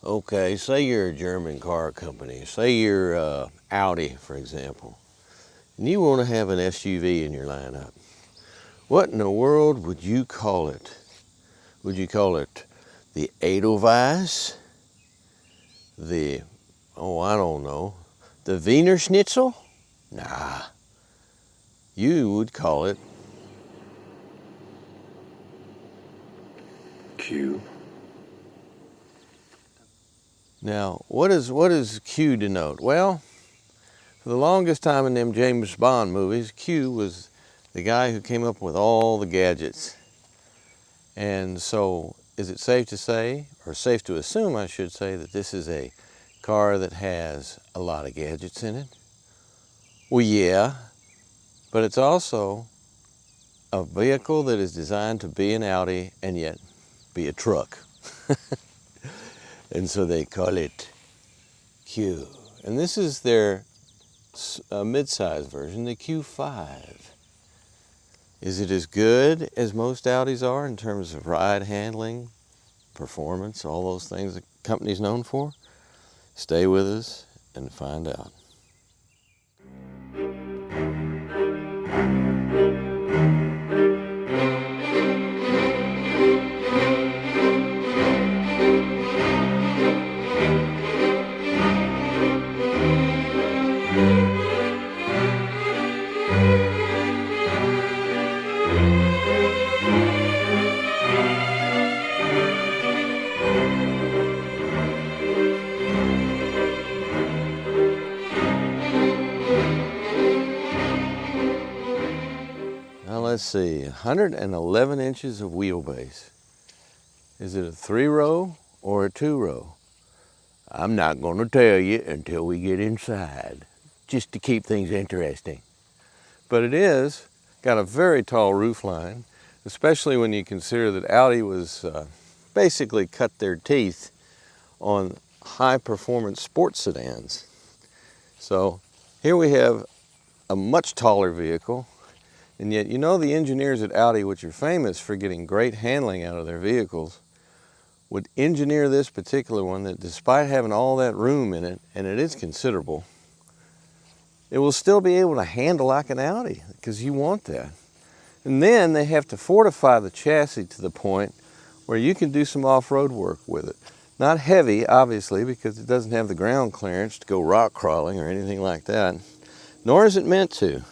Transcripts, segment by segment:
Okay, say you're a German car company. Say you're Audi, for example, and you want to have an SUV in your lineup. What in the world would you call it? Would you call it the Edelweiss? I don't know, the Wiener Schnitzel? Nah, you would call it Q. Now, what does Q denote? Well, for the longest time in them James Bond movies, Q was the guy who came up with all the gadgets. And so, is it safe to say, or safe to assume, I should say, that this is a car that has a lot of gadgets in it? Well, yeah, but it's also a vehicle that is designed to be an Audi and yet be a truck. And so they call it Q. And this is their mid-size version, the Q5. Is it as good as most Audis are in terms of ride handling, performance, all those things the company's known for? Stay with us and find out. Let's see, 111 inches of wheelbase. Is it a 3-row or a 2-row? I'm not going to tell you until we get inside, just to keep things interesting. But it is got a very tall roof line, especially when you consider that Audi was basically cut their teeth on high-performance sports sedans. So here we have a much taller vehicle. And yet, you know, the engineers at Audi, which are famous for getting great handling out of their vehicles, would engineer this particular one that despite having all that room in it, and it is considerable, it will still be able to handle like an Audi, because you want that. And then they have to fortify the chassis to the point where you can do some off-road work with it. Not heavy, obviously, because it doesn't have the ground clearance to go rock crawling or anything like that, nor is it meant to.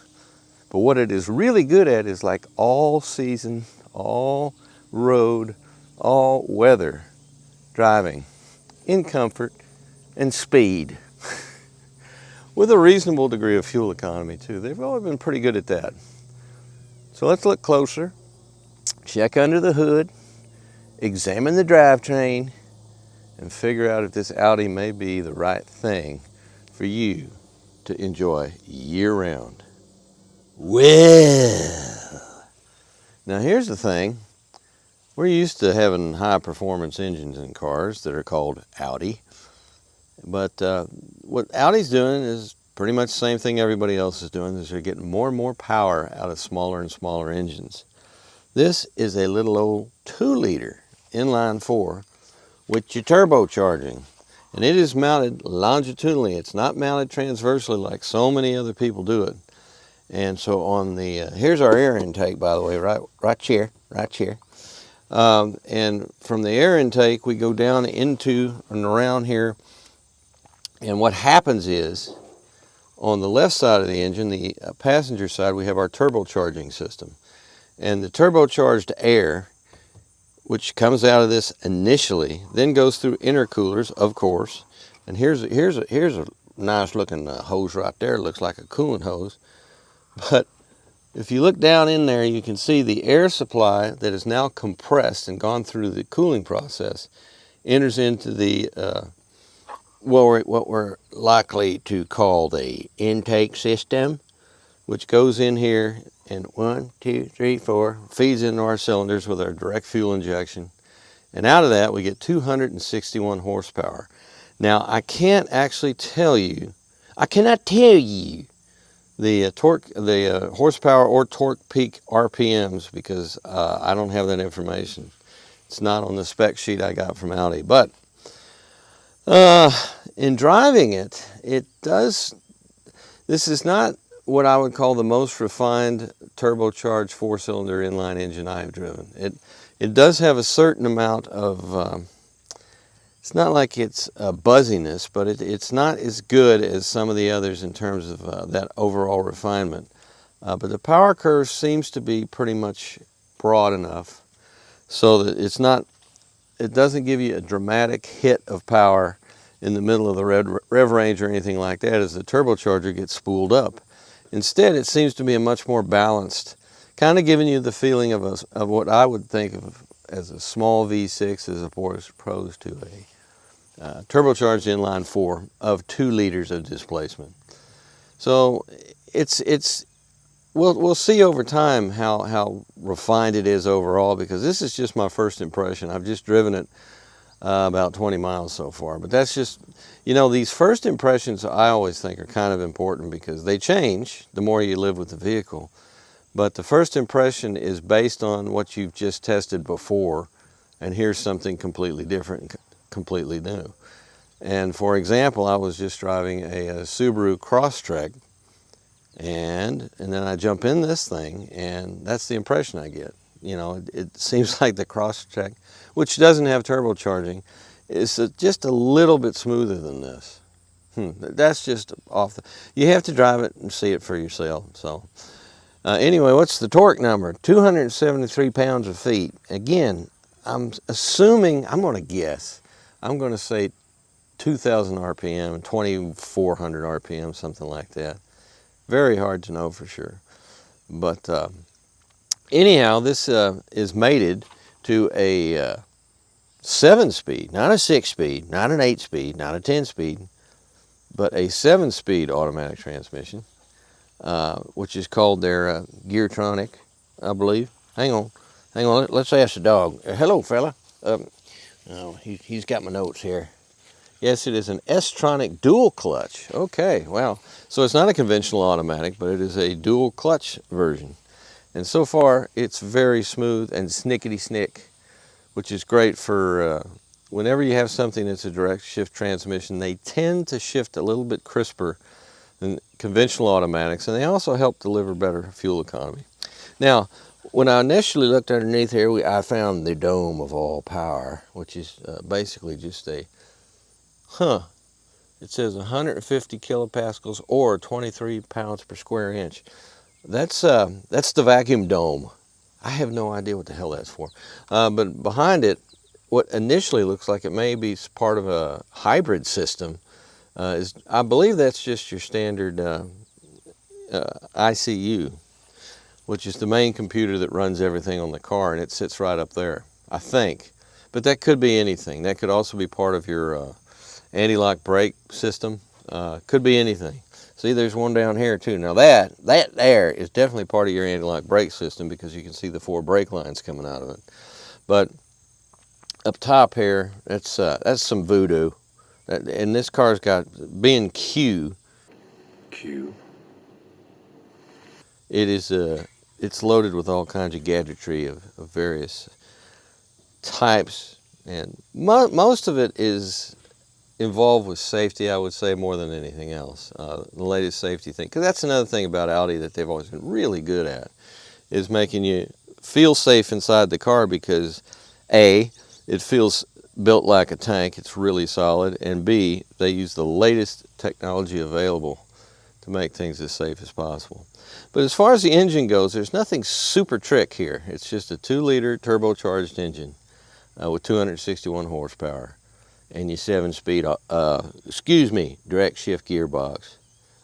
But what it is really good at is like all season, all road, all weather driving in comfort and speed with a reasonable degree of fuel economy too. They've always been pretty good at that. So let's look closer, check under the hood, examine the drivetrain, and figure out if this Audi may be the right thing for you to enjoy year-round. Well, now here's the thing. We're used to having high-performance engines in cars that are called Audi. But what Audi's doing is pretty much the same thing everybody else is doing, is they're getting more and more power out of smaller and smaller engines. This is a little old 2-liter inline-4 with your turbocharging. And it is mounted longitudinally. It's not mounted transversely like so many other people do it. And so on the, here's our air intake, by the way, right here. And from the air intake, we go down into and around here. And what happens is, on the left side of the engine, the passenger side, we have our turbocharging system. And the turbocharged air, which comes out of this initially, then goes through intercoolers, of course. And here's a nice looking hose right there. It looks like a coolant hose. But if you look down in there, you can see the air supply that is now compressed and gone through the cooling process enters into the what we're likely to call the intake system, which goes in here and 1, 2, 3, 4 feeds into our cylinders with our direct fuel injection. And out of that, we get 261 horsepower. Now, I can't actually tell you, I cannot tell you the torque, the horsepower or torque peak RPMs, because I don't have that information. It's not on the spec sheet I got from Audi. But In driving it, it does, this is not what I would call the most refined turbocharged four-cylinder inline engine I have driven. It does have a certain amount of, it's not like it's buzziness, but it's not as good as some of the others in terms of that overall refinement. But the power curve seems to be pretty much broad enough so that it's not, it doesn't give you a dramatic hit of power in the middle of the rev range or anything like that as the turbocharger gets spooled up. Instead, it seems to be a much more balanced, kind of giving you the feeling of what I would think of as a small V6 as opposed to a turbocharged inline four of 2 liters of displacement. So we'll see over time how refined it is overall, because this is just my first impression. I've just driven it about 20 miles so far, but that's just, you know, these first impressions I always think are kind of important because they change the more you live with the vehicle. But the first impression is based on what you've just tested before, and here's something completely different and completely new. And for example, I was just driving a Subaru Crosstrek, and then I jump in this thing, and that's the impression I get. You know, it seems like the Crosstrek, which doesn't have turbocharging, is just a little bit smoother than this. That's just off the, you have to drive it and see it for yourself. So anyway, what's the torque number? 273 pounds of feet. Again, I'm assuming, I'm going to guess, I'm going to say 2,000 RPM, 2,400 RPM, something like that. Very hard to know for sure. But anyhow, this is mated to a 7-speed, not a 6-speed, not an 8-speed, not a 10-speed, but a 7-speed automatic transmission, which is called their Geartronic, I believe. Hang on, let's ask the dog. Hello, fella. Oh, he's got my notes here. Yes, it is an S-tronic dual clutch. Okay, well, so it's not a conventional automatic, but it is a dual clutch version. And so far, it's very smooth and snickety-snick, which is great for whenever you have something that's a direct shift transmission. They tend to shift a little bit crisper than conventional automatics, and they also help deliver better fuel economy. Now, when I initially looked underneath here, I found the dome of all power, which is basically just a, it says 150 kilopascals or 23 pounds per square inch. That's the vacuum dome. I have no idea what the hell that's for. But behind it, what initially looks like it may be part of a hybrid system, I believe that's just your standard ICU, which is the main computer that runs everything on the car, and it sits right up there, I think. But that could be anything. That could also be part of your anti-lock brake system. Could be anything. See, there's one down here too. Now that there is definitely part of your anti-lock brake system because you can see the 4 brake lines coming out of it. But up top here, that's some voodoo. And this car's got, being Q. It is it's loaded with all kinds of gadgetry of various types, and most of it is involved with safety, I would say, more than anything else. The latest safety thing, because that's another thing about Audi that they've always been really good at, is making you feel safe inside the car because A, it feels built like a tank, it's really solid, and B, they use the latest technology available to make things as safe as possible. But as far as the engine goes, there's nothing super trick here. It's just a 2-liter turbocharged engine with 261 horsepower. And your 7-speed, direct shift gearbox,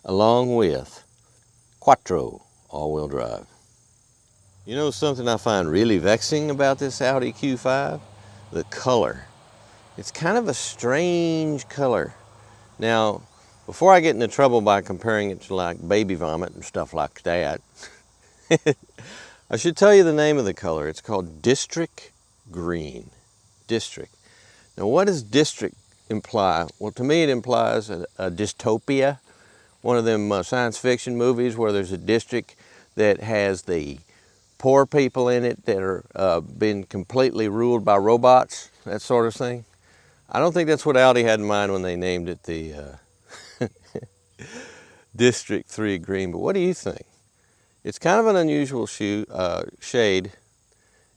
along with Quattro all-wheel drive. You know something I find really vexing about this Audi Q5? The color. It's kind of a strange color. Now, before I get into trouble by comparing it to like baby vomit and stuff like that, I should tell you the name of the color. It's called District Green. District. Now, what does district imply? Well, to me, it implies a dystopia, one of them science fiction movies where there's a district that has the poor people in it that are been completely ruled by robots, that sort of thing. I don't think that's what Audi had in mind when they named it the District 3 green, but what do you think? It's kind of an unusual shade,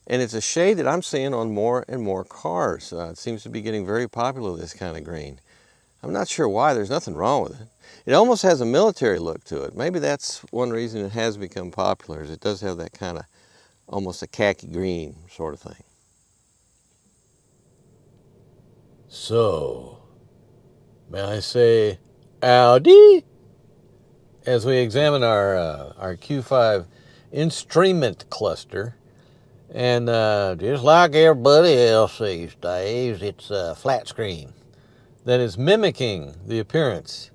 and it's a shade that I'm seeing on more and more cars. It seems to be getting very popular, this kind of green. I'm not sure why. There's nothing wrong with it. It almost has a military look to it. Maybe that's one reason it has become popular, is it does have that kind of almost a khaki green sort of thing. So, may I say Audi? As we examine our Q5 instrument cluster, and just like everybody else these days, it's a flat screen that is mimicking the appearance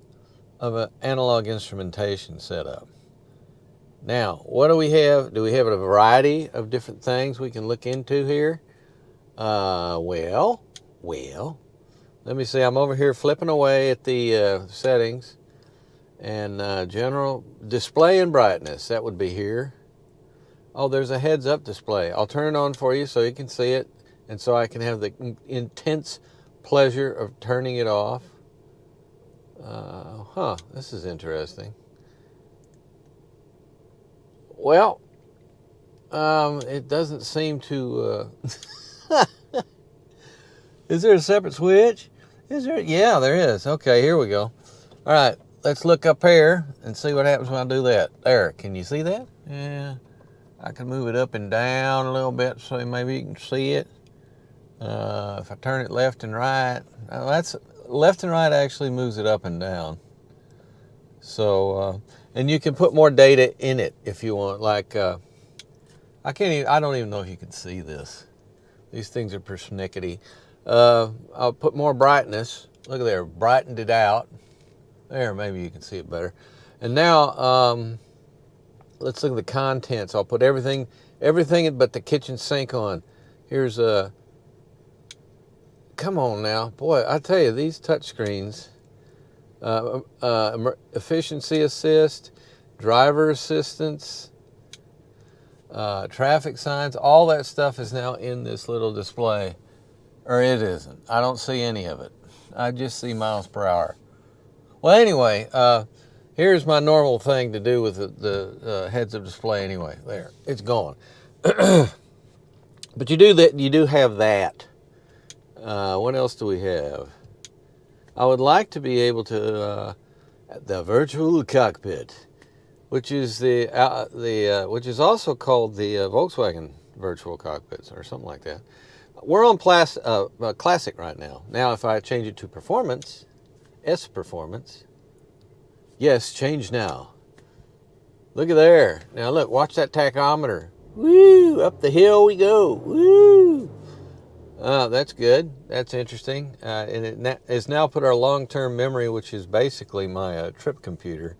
of an analog instrumentation setup. Now, what do we have? Do we have a variety of different things we can look into here? Well, let me see. I'm over here flipping away at the settings, and general display and brightness, that would be here. Oh, there's a heads-up display. I'll turn it on for you so you can see it, and so I can have the intense pleasure of turning it off. This is interesting. Well, it doesn't seem to... Is there a separate switch? Is there? Yeah, there is. Okay, here we go. All right, let's look up here and see what happens when I do that. There, can you see that? Yeah. I can move it up and down a little bit so maybe you can see it. If I turn it left and right, that's left and right actually moves it up and down. So, and you can put more data in it if you want. Like, I don't even know if you can see this. These things are persnickety. I'll put more brightness. Look at there, brightened it out. There, maybe you can see it better. And now, let's look at the contents. I'll put everything but the kitchen sink on. Here's a, come on now. Boy, I tell you, these touch screens, efficiency assist, driver assistance, traffic signs, all that stuff is now in this little display. Or it isn't. I don't see any of it. I just see miles per hour. Well, anyway, here's my normal thing to do with the heads-up display anyway. There, it's gone. But you do have that. What else do we have? I would like to be able to the virtual cockpit, which is which is also called the Volkswagen virtual cockpits or something like that. We're on classic right now. Now, if I change it to performance, S performance. Yes, change now. Look at there. Now look, watch that tachometer. Woo! Up the hill we go. Woo! That's good. That's interesting. And it has now put our long-term memory, which is basically my trip computer,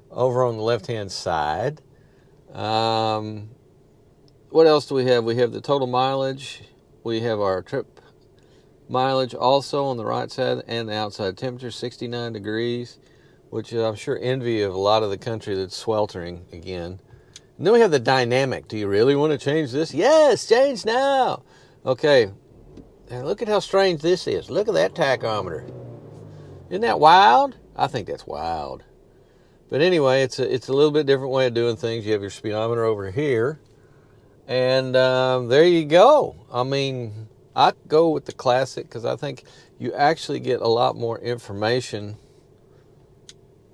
over on the left-hand side. What else do we have? We have the total mileage. We have our trip mileage also on the right side, and the outside temperature, 69 degrees, which I'm sure envy of a lot of the country that's sweltering again. And then we have the dynamic. Do you really want to change this? Yes, change now. Okay, and look at how strange this is. Look at that tachometer. Isn't that wild? I think that's wild. But anyway, it's a little bit different way of doing things. You have your speedometer over here. And there you go. I mean, I go with the classic because I think you actually get a lot more information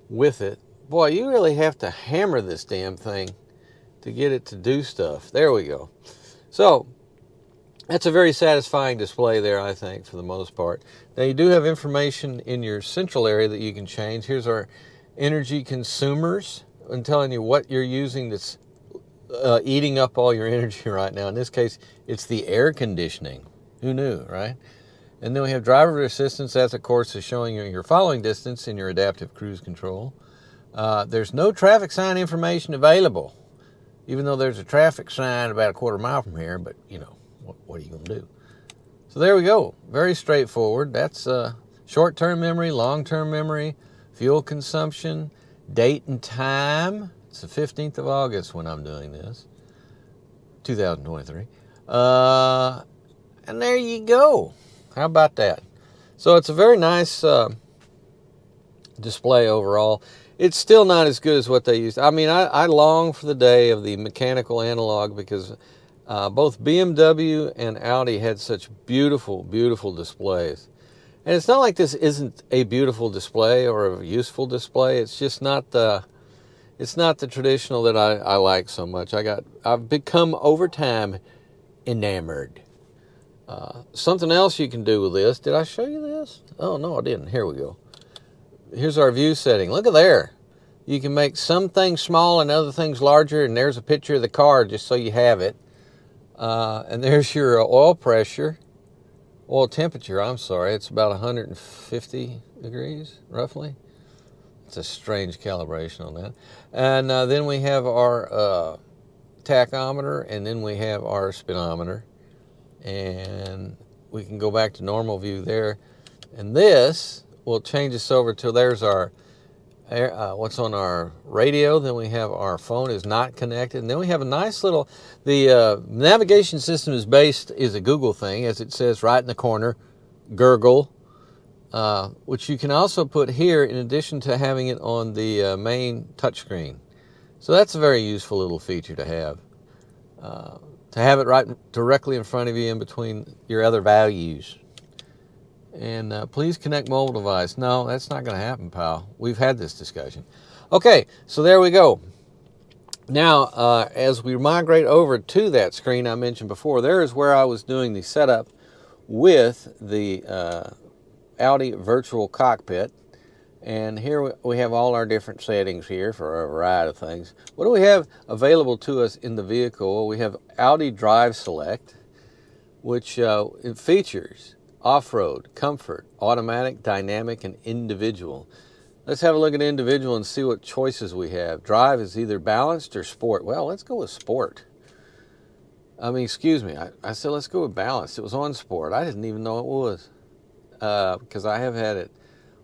with it. Boy, you really have to hammer this damn thing to get it to do stuff. There we go. So, that's a very satisfying display there, I think, for the most part. Now, you do have information in your central area that you can change. Here's our energy consumers. I'm telling you what you're using that's eating up all your energy right now. In this case, it's the air conditioning. Who knew, right? And then we have driver assistance. That, of course, is showing you your following distance in your adaptive cruise control. There's no traffic sign information available, even though there's a traffic sign about a quarter mile from here, but, you know, what are you going to do? So there we go. Very straightforward. That's short-term memory, long-term memory, fuel consumption, date and time. It's the 15th of August when I'm doing this, 2023. And there you go. How about that? So it's a very nice display overall. It's still not as good as what they used. I mean, I long for the day of the mechanical analog, because both BMW and Audi had such beautiful, beautiful displays. And it's not like this isn't a beautiful display or a useful display. It's just not the traditional that I like so much. I've become over time enamored. Something else you can do with this. Did I show you this? Oh no, I didn't. Here we go. Here's our view setting. Look at there. You can make some things small and other things larger, and there's a picture of the car just so you have it. And there's your oil pressure. Oil temperature, I'm sorry, it's about 150 degrees, roughly. It's a strange calibration on that. And then we have our tachometer, and then we have our speedometer. And we can go back to normal view there. And this will change us over to, there's our what's on our radio. Then we have our phone is not connected, and then we have a nice little, the navigation system is a Google thing, as it says right in the corner, gurgle, which you can also put here in addition to having it on the main touchscreen. So that's a very useful little feature to have it right directly in front of you, in between your other values. And please connect mobile device. No, that's not going to happen, pal. We've had this discussion. Okay, so there we go. Now, as we migrate over to that screen I mentioned before, there is where I was doing the setup with the Audi virtual cockpit. And here we have all our different settings here for a variety of things. What do we have available to us in the vehicle? Well, we have Audi Drive Select, which it features off-road, comfort, automatic, dynamic, and individual. Let's have a look at individual and see what choices we have. Drive is either balanced or sport. Well, let's go with sport. I mean, excuse me. I said let's go with balanced. It was on sport. I didn't even know it was, because I have had it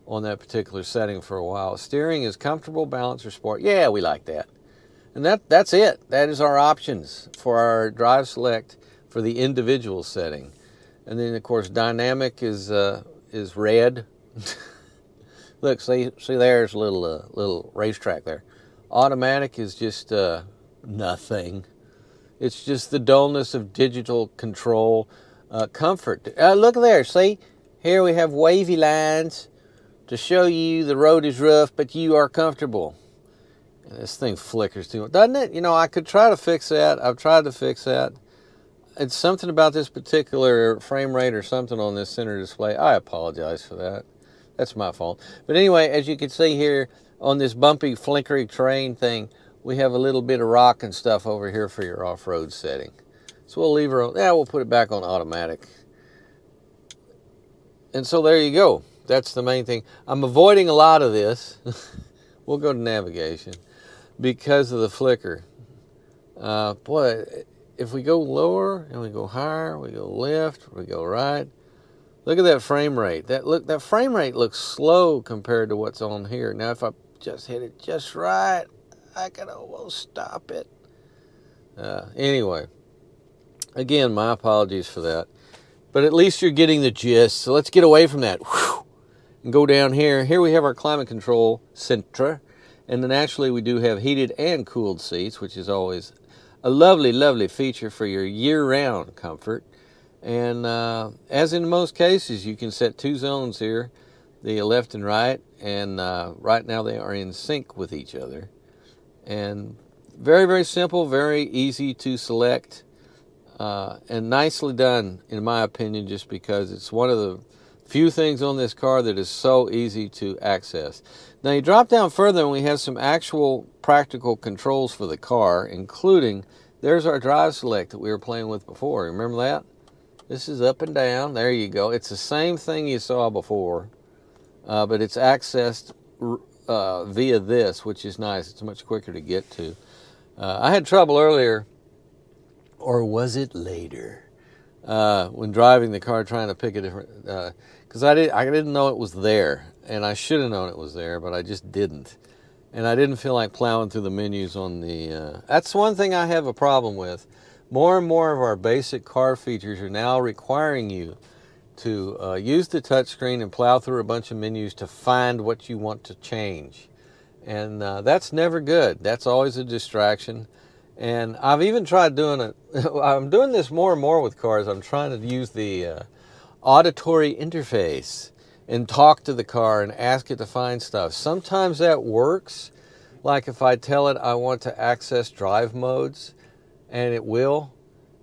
on that particular setting for a while. Steering is comfortable, balanced, or sport. Yeah, we like that. And that's it. That is our options for our Drive Select for the individual setting. And then, of course, dynamic is red. Look, see there's a little racetrack there. Automatic is just nothing. It's just the dullness of digital control. Comfort. Look there. See, here we have wavy lines to show you the road is rough, but you are comfortable. And this thing flickers too much, doesn't it? You know, I could try to fix that. I've tried to fix that. It's something about this particular frame rate or something on this center display. I apologize for that. That's my fault. But anyway, as you can see here on this bumpy, flickery terrain thing, we have a little bit of rock and stuff over here for your off-road setting. So we'll leave her on. Yeah, we'll put it back on automatic. And so there you go. That's the main thing. I'm avoiding a lot of this. We'll go to navigation because of the flicker. Boy, if we go lower and we go higher, we go left, we go right. Look at that frame rate. That frame rate looks slow compared to what's on here. Now, if I just hit it just right, I can almost stop it. Anyway, again, my apologies for that. But at least you're getting the gist. So let's get away from that. Whew, and go down here. Here we have our climate control center. And then actually we do have heated and cooled seats, which is always a lovely, lovely feature for your year-round comfort. And as in most cases, you can set two zones here, the left and right. And right now they are in sync with each other. And very, very simple, very easy to select. And nicely done, in my opinion, just because it's one of the few things on this car that is so easy to access. Now you drop down further and we have some actual practical controls for the car, including, there's our drive select that we were playing with before. Remember that? This is up and down. There you go. It's the same thing you saw before, but it's accessed via this, which is nice. It's much quicker to get to. I had trouble earlier, or was it later, when driving the car trying to pick a different, because I didn't know it was there, and I should have known it was there, but I just didn't. And I didn't feel like plowing through the menus on the, that's one thing I have a problem with. More and more of our basic car features are now requiring you to use the touchscreen and plow through a bunch of menus to find what you want to change. And that's never good. That's always a distraction. And I've even tried doing it. I'm doing this more and more with cars. I'm trying to use the auditory interface and talk to the car and ask it to find stuff. Sometimes that works. Like if I tell it I want to access drive modes, and it will.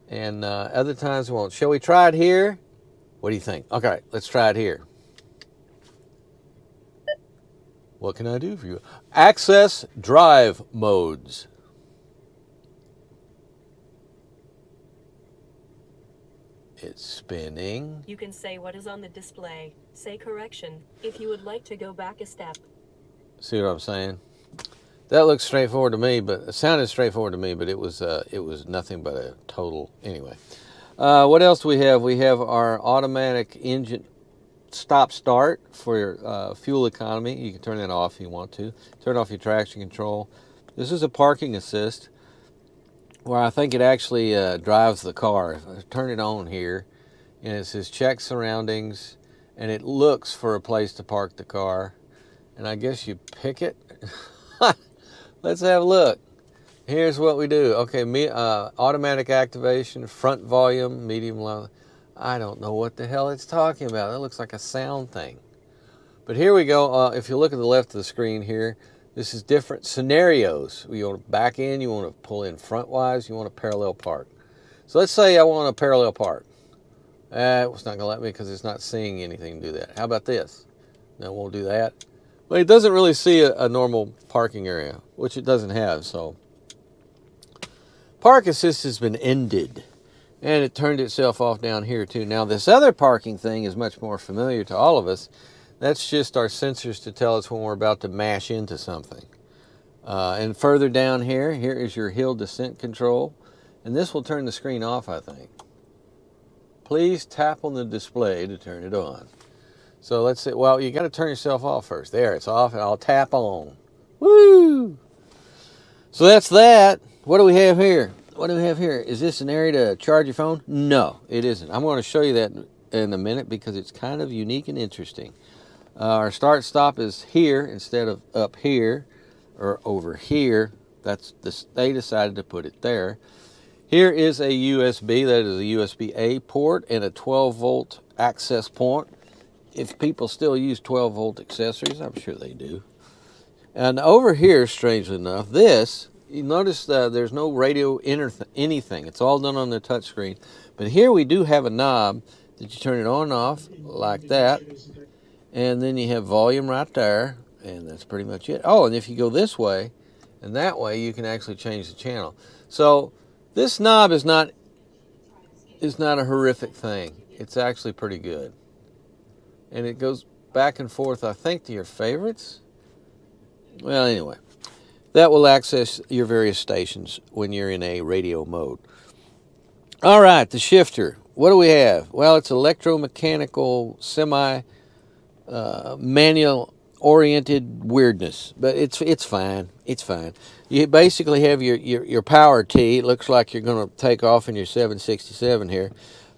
And other times it won't. Shall we try it here? What do you think? Okay, let's try it here. What can I do for you? Access drive modes. It's spinning. You can say what is on the display. Say correction if you would like to go back a step. See what I'm saying? That looks straightforward to me, but it sounded straightforward to me, but it was nothing but a total. Anyway, what else do we have? We have our automatic engine stop-start for your fuel economy. You can turn that off if you want to. Turn off your traction control. This is a parking assist, where I think it actually drives the car. If I turn it on here, and it says check surroundings, and it looks for a place to park the car, and I guess you pick it. Let's have a look. Here's what we do. Okay, automatic activation, front volume, medium, low. I don't know what the hell it's talking about. That looks like a sound thing. But here we go. If you look at the left of the screen here, this is different scenarios. You want to back in, you want to pull in front-wise, you want to parallel park. So let's say I want to parallel park. It's not going to let me because it's not seeing anything to do that. How about this? No, it won't do that. Well, it doesn't really see a normal parking area, which it doesn't have. So park assist has been ended, and it turned itself off down here too. Now this other parking thing is much more familiar to all of us. That's just our sensors to tell us when we're about to mash into something. And further down here is your hill descent control, and this will turn the screen off, I think. Please tap on the display to turn it on. So let's say, well, you got to turn yourself off first. There, it's off, and I'll tap on. Woo! So that's that. What do we have here? What do we have here? Is this an area to charge your phone? No, it isn't. I'm going to show you that in a minute because it's kind of unique and interesting. Our start stop is here instead of up here or over here. They decided to put it there. Here is a USB. That is a USB-A port and a 12-volt access point. If people still use 12-volt accessories, I'm sure they do. And over here, strangely enough, you notice that there's no radio anything. It's all done on the touchscreen. But here we do have a knob that you turn it on and off like that. And then you have volume right there. And that's pretty much it. Oh, and if you go this way and that way, you can actually change the channel. So this knob is not a horrific thing. It's actually pretty good. And it goes back and forth, I think, to your favorites. Well, anyway, that will access your various stations when you're in a radio mode. All right, the shifter. What do we have? Well, it's electromechanical, manual-oriented weirdness, but it's fine. It's fine. You basically have your power T. It looks like you're going to take off in your 767 here.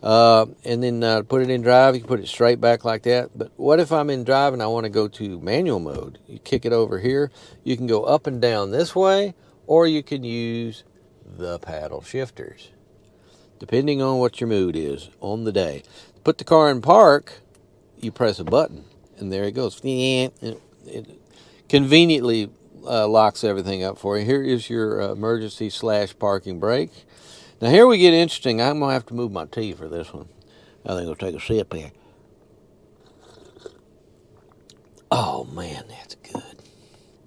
And then put it in drive. You can put it straight back like that. But what if I'm in drive and I want to go to manual mode? You kick it over here. You can go up and down this way, or you can use the paddle shifters, depending on what your mood is on the day. Put the car in park, you press a button, and there it goes. It conveniently locks everything up for you. Here is your emergency / parking brake. Now here we get interesting. I'm going to have to move my tea for this one. I think I'll take a sip here. Oh, man, that's good.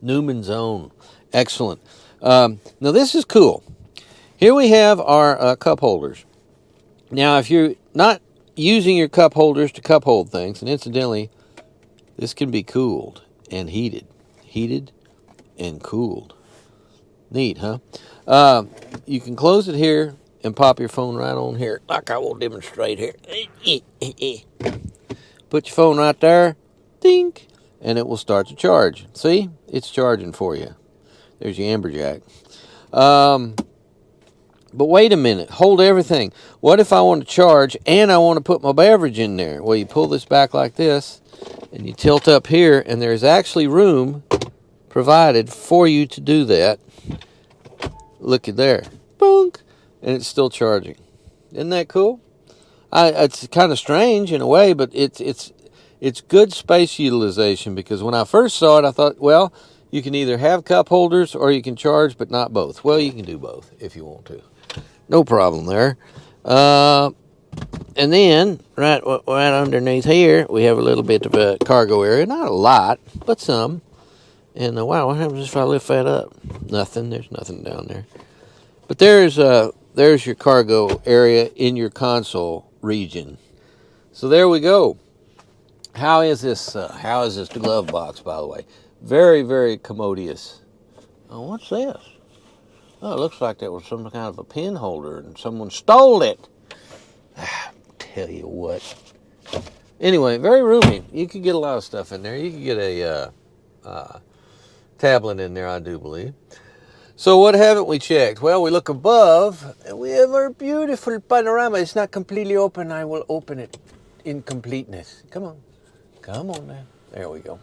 Newman's Own. Excellent. Now this is cool. Here we have our cup holders. Now if you're not using your cup holders to cup hold things, and incidentally, this can be cooled and heated. Heated and cooled. Neat, huh? You can close it here and pop your phone right on here, like I will demonstrate here. Put your phone right there, dink, and it will start to charge. See? It's charging for you. There's your amberjack. But wait a minute, hold everything. What if I want to charge and I want to put my beverage in there? Well, you pull this back like this and you tilt up here, and there's actually room provided for you to do that. Look at there. Boom. And it's still charging. Isn't that cool? It's kind of strange in a way, but it's good space utilization, because when I first saw it, I thought, well, you can either have cup holders or you can charge, but not both. Well, you can do both if you want to. No problem there. And then, right underneath here, we have a little bit of a cargo area. Not a lot, but some. And wow, what happens if I lift that up? Nothing. There's nothing down there. But there's your cargo area in your console region. So there we go. How is this glove box, by the way? Very, very commodious. Oh, what's this? Oh, it looks like that was some kind of a pen holder and someone stole it. Tell you what. Anyway, very roomy. You could get a lot of stuff in there. You could get a tablet in there, I do believe. So what haven't we checked? Well, we look above and we have our beautiful panorama. It's not completely open. I will open it in completeness. Come on. Come on now. There we go.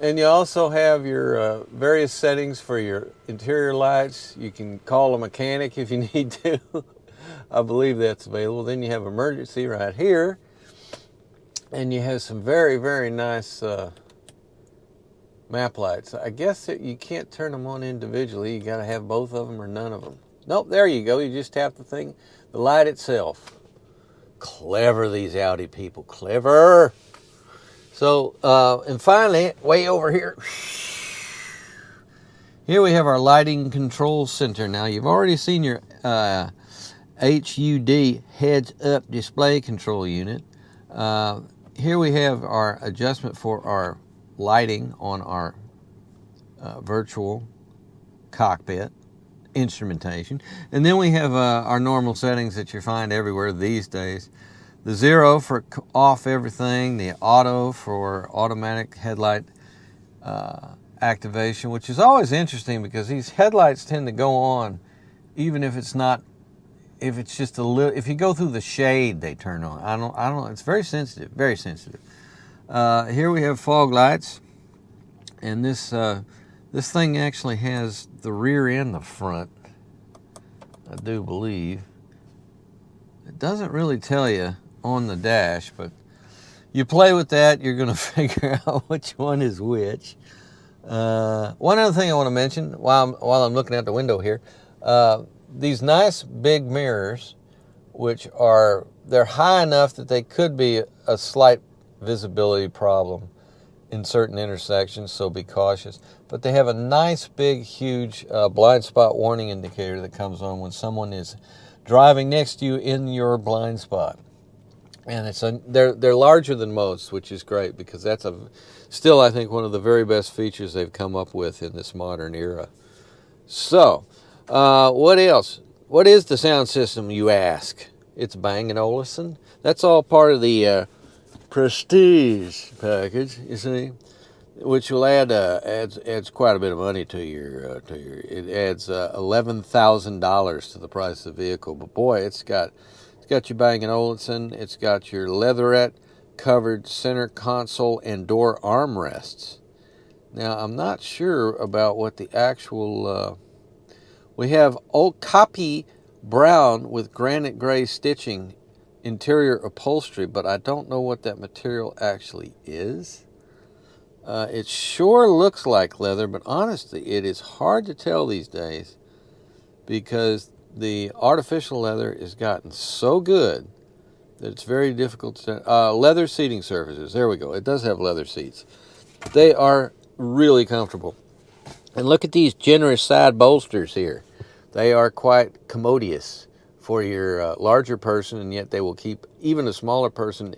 And you also have your various settings for your interior lights. You can call a mechanic if you need to. I believe that's available. Then you have emergency right here. And you have some very, very nice map lights. I guess that you can't turn them on individually. You got to have both of them or none of them. Nope, there you go. You just tap the thing. The light itself. Clever, these Audi people. Clever. So, and finally, way over here. Here we have our lighting control center. Now, you've already seen your HUD, heads-up display control unit. Here we have our adjustment for our lighting on our virtual cockpit instrumentation. And then we have our normal settings that you find everywhere these days. The 0 for off everything, the auto for automatic headlight activation, which is always interesting because these headlights tend to go on even if it's not, if it's just a little, if you go through the shade, they turn on. I don't know. It's very sensitive, very sensitive. Here we have fog lights, and this thing actually has the rear and the front, I do believe. It doesn't really tell you on the dash, but you play with that, you're going to figure out which one is which. One other thing I want to mention while I'm looking out the window here, these nice big mirrors, which are, they're high enough that they could be a slight visibility problem in certain intersections, so be cautious. But they have a nice big huge blind spot warning indicator that comes on when someone is driving next to you in your blind spot. And they're larger than most, which is great because that's still, I think, one of the very best features they've come up with in this modern era. So, what else? What is the sound system, you ask? It's Bang & Olufsen. That's all part of the Prestige package, you see, which will adds quite a bit of money to your it adds $11,000 to the price of the vehicle. But boy, it's got your Bang & Olufsen. It's got your leatherette covered center console and door armrests. Now, I'm not sure about what the actual we have old copy brown with granite gray stitching interior upholstery, but I don't know what that material actually is. It sure looks like leather, but honestly, it is hard to tell these days because the artificial leather has gotten so good that it's very difficult to... leather seating surfaces. There we go. It does have leather seats. They are really comfortable. And look at these generous side bolsters here. They are quite commodious for your larger person, and yet they will keep even a smaller person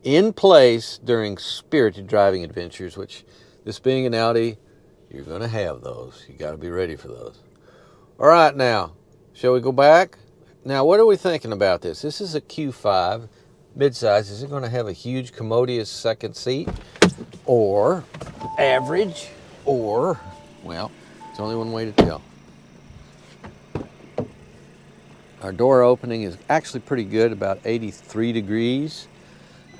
in place during spirited driving adventures, which, this being an Audi, you're going to have those. You got to be ready for those. All right, now, shall we go back? Now, what are we thinking about this? This is a Q5 midsize. Is it going to have a huge commodious second seat, or average, or, well, it's only one way to tell. Our door opening is actually pretty good, about 83 degrees.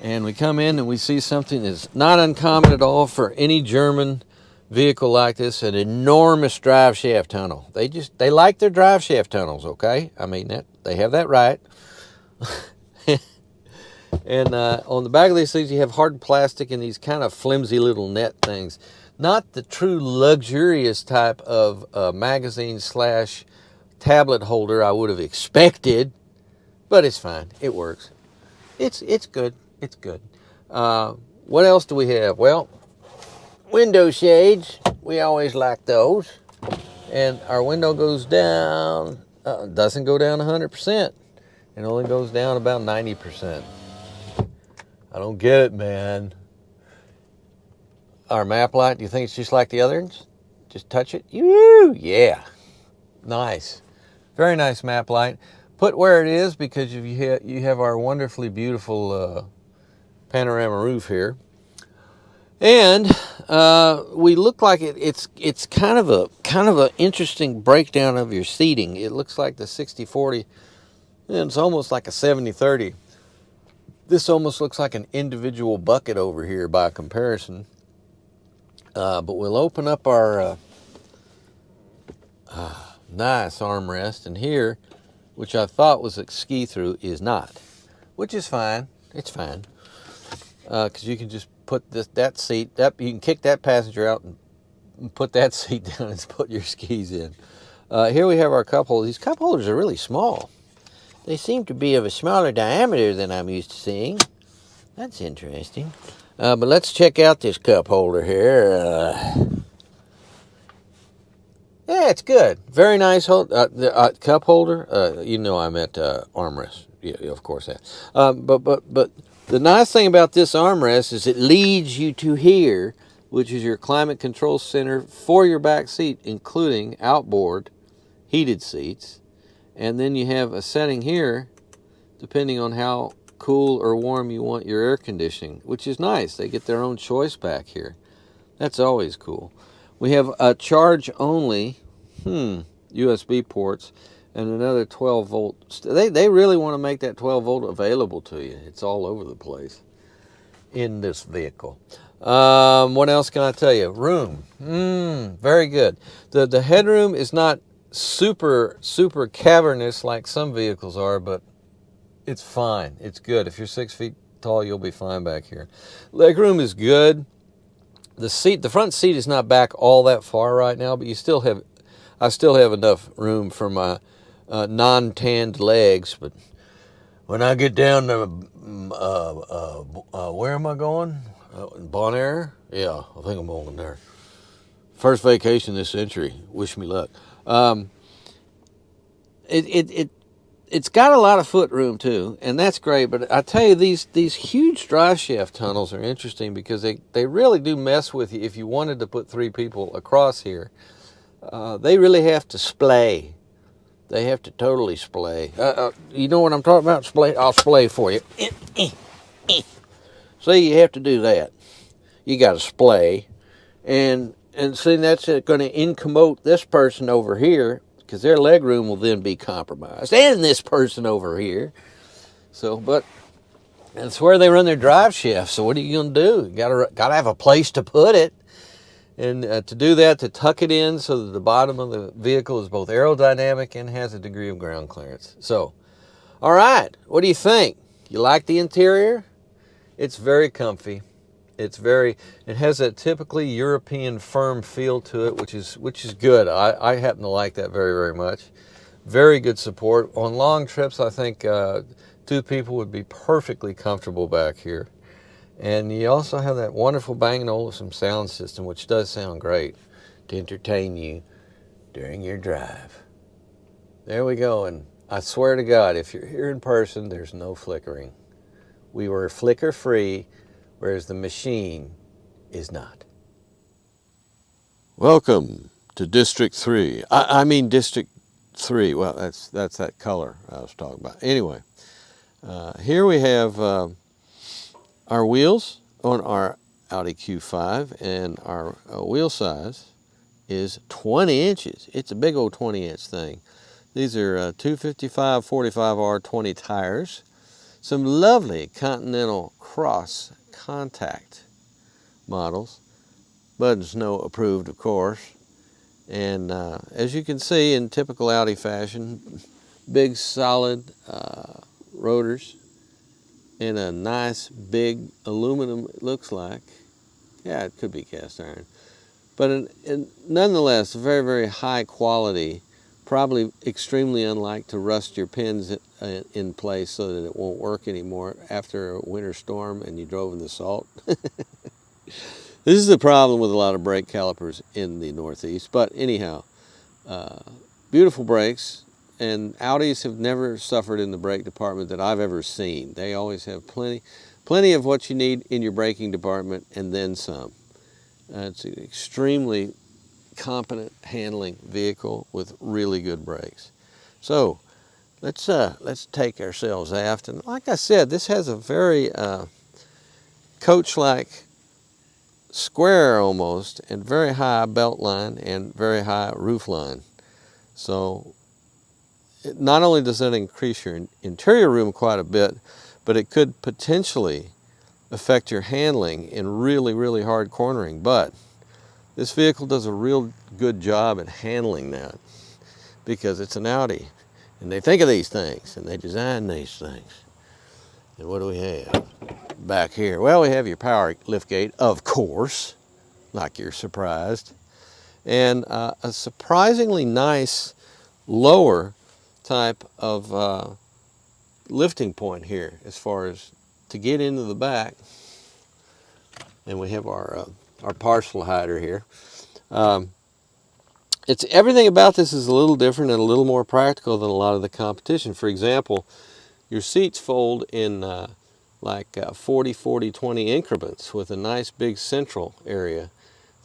And we come in and we see something that's not uncommon at all for any German vehicle like this, an enormous drive shaft tunnel. They like their drive shaft tunnels, okay? I mean, they have that right. And on the back of these things, you have hard plastic and these kind of flimsy little net things. Not the true luxurious type of magazine / tablet holder I would have expected, but it's fine. It works. It's good. It's good. What else do we have? Well, window shades. We always like those. And our window goes down, doesn't go down 100%. It only goes down about 90%. I don't get it, man. Our map light, do you think it's just like the others? Just touch it? Yeah. Nice. Very nice map light. Put where it is because you have our wonderfully beautiful panorama roof here. And we look like it's kind of an interesting breakdown of your seating. It looks like the 60-40, and it's almost like a 70-30. This almost looks like an individual bucket over here by comparison. But we'll open up our nice armrest, and here, which I thought was a ski-through, is not, which is fine. It's fine because you can just put that seat. You can kick that passenger out and put that seat down and put your skis in. Here we have our cup holders. These cup holders are really small. They seem to be of a smaller diameter than I'm used to seeing. That's interesting. But let's check out this cup holder here. Yeah, it's good. Very nice cup holder. You know I meant armrest. Yeah, of course that. But the nice thing about this armrest is it leads you to here, which is your climate control center for your back seat, including outboard heated seats. And then you have a setting here, depending on how cool or warm you want your air conditioning, which is nice. They get their own choice back here. That's always cool. We have a charge only USB ports and another 12 volt. They really want to make that 12 volt available to you. It's all over the place in this vehicle. What else can I tell you? Room. Very good. The headroom is not super cavernous like some vehicles are, but it's fine. It's good. If you're 6 feet tall, you'll be fine back here. Legroom is good. The front seat is not back all that far right now, but I still have enough room for my non-tanned legs. But when I get down to where am I going? Bonnet? Yeah, I think I'm going there. First vacation this century. Wish me luck. It's got a lot of foot room too, and that's great. But I tell you, these huge drive shaft tunnels are interesting because they really do mess with you. If you wanted to put 3 people across here, they really have to splay. They have to totally splay. You know what I'm talking about? Splay. I'll splay for you. See, you have to do that. You got to splay, and see that's going to incommode this person over here, because their leg room will then be compromised, and this person over here. So, but that's where they run their drive shaft. So what are you going to do? You got to have a place to put it, and to do that, to tuck it in so that the bottom of the vehicle is both aerodynamic and has a degree of ground clearance. So, all right, what do you think? You like the interior? It's very comfy. It has a typically European firm feel to it, which is good. I happen to like that very, very much. Very good support. On long trips, I think 2 people would be perfectly comfortable back here. And you also have that wonderful Bang & Olufsen sound system, which does sound great to entertain you during your drive. There we go. And I swear to God, if you're here in person, there's no flickering. We were flicker-free, whereas the machine is not. Welcome to District 3. I mean District 3. Well, that's that color I was talking about. Anyway, here we have our wheels on our Audi Q5, and our wheel size is 20 inches. It's a big old 20-inch thing. These are 255 45R20 tires. Some lovely Continental Cross contact models. Bud & Snow approved, of course. And as you can see, in typical Audi fashion, big solid rotors and a nice big aluminum, it looks like. Yeah, it could be cast iron. But nonetheless, very, very high quality, probably extremely unlike to rust your pins in place so that it won't work anymore after a winter storm and you drove in the salt. This is the problem with a lot of brake calipers in the Northeast. But anyhow, beautiful brakes, and Audis have never suffered in the brake department that I've ever seen. They always have plenty of what you need in your braking department and then some. It's an extremely competent handling vehicle with really good brakes. So let's take ourselves aft, and like I said, this has a very coach-like square almost, and very high belt line and very high roof line. So not only does that increase your interior room quite a bit, but it could potentially affect your handling in really, really hard cornering. But this vehicle does a real good job at handling that because it's an Audi, and they think of these things and they design these things. And what do we have back here? Well, we have your power liftgate, of course, like you're surprised, and a surprisingly nice lower type of lifting point here as far as to get into the back. And we have our parcel hider here. It's everything about this is a little different and a little more practical than a lot of the competition. For example, your seats fold in like 40-40-20 increments with a nice big central area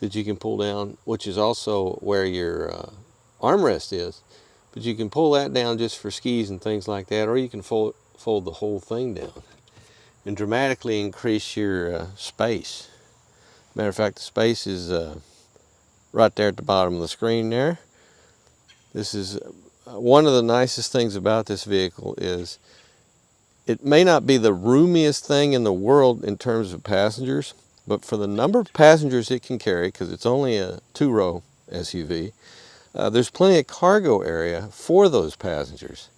that you can pull down, which is also where your armrest is. But you can pull that down just for skis and things like that, or you can fold the whole thing down and dramatically increase your space. Matter of fact, the space is right there at the bottom of the screen there. This is one of the nicest things about this vehicle is it may not be the roomiest thing in the world in terms of passengers, but for the number of passengers it can carry, because it's only a 2-row SUV, there's plenty of cargo area for those passengers,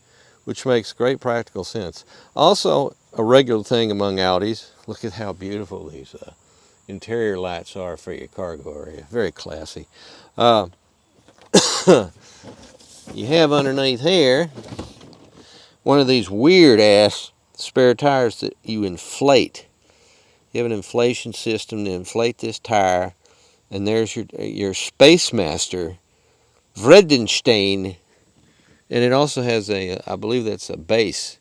which makes great practical sense. Also, a regular thing among Audis, look at how beautiful these interior lights are for your cargo area. Very classy. You have underneath here one of these weird ass spare tires that you inflate. You have an inflation system to inflate this tire, and there's your Space Master Vredenstein, and it also has I believe that's a bass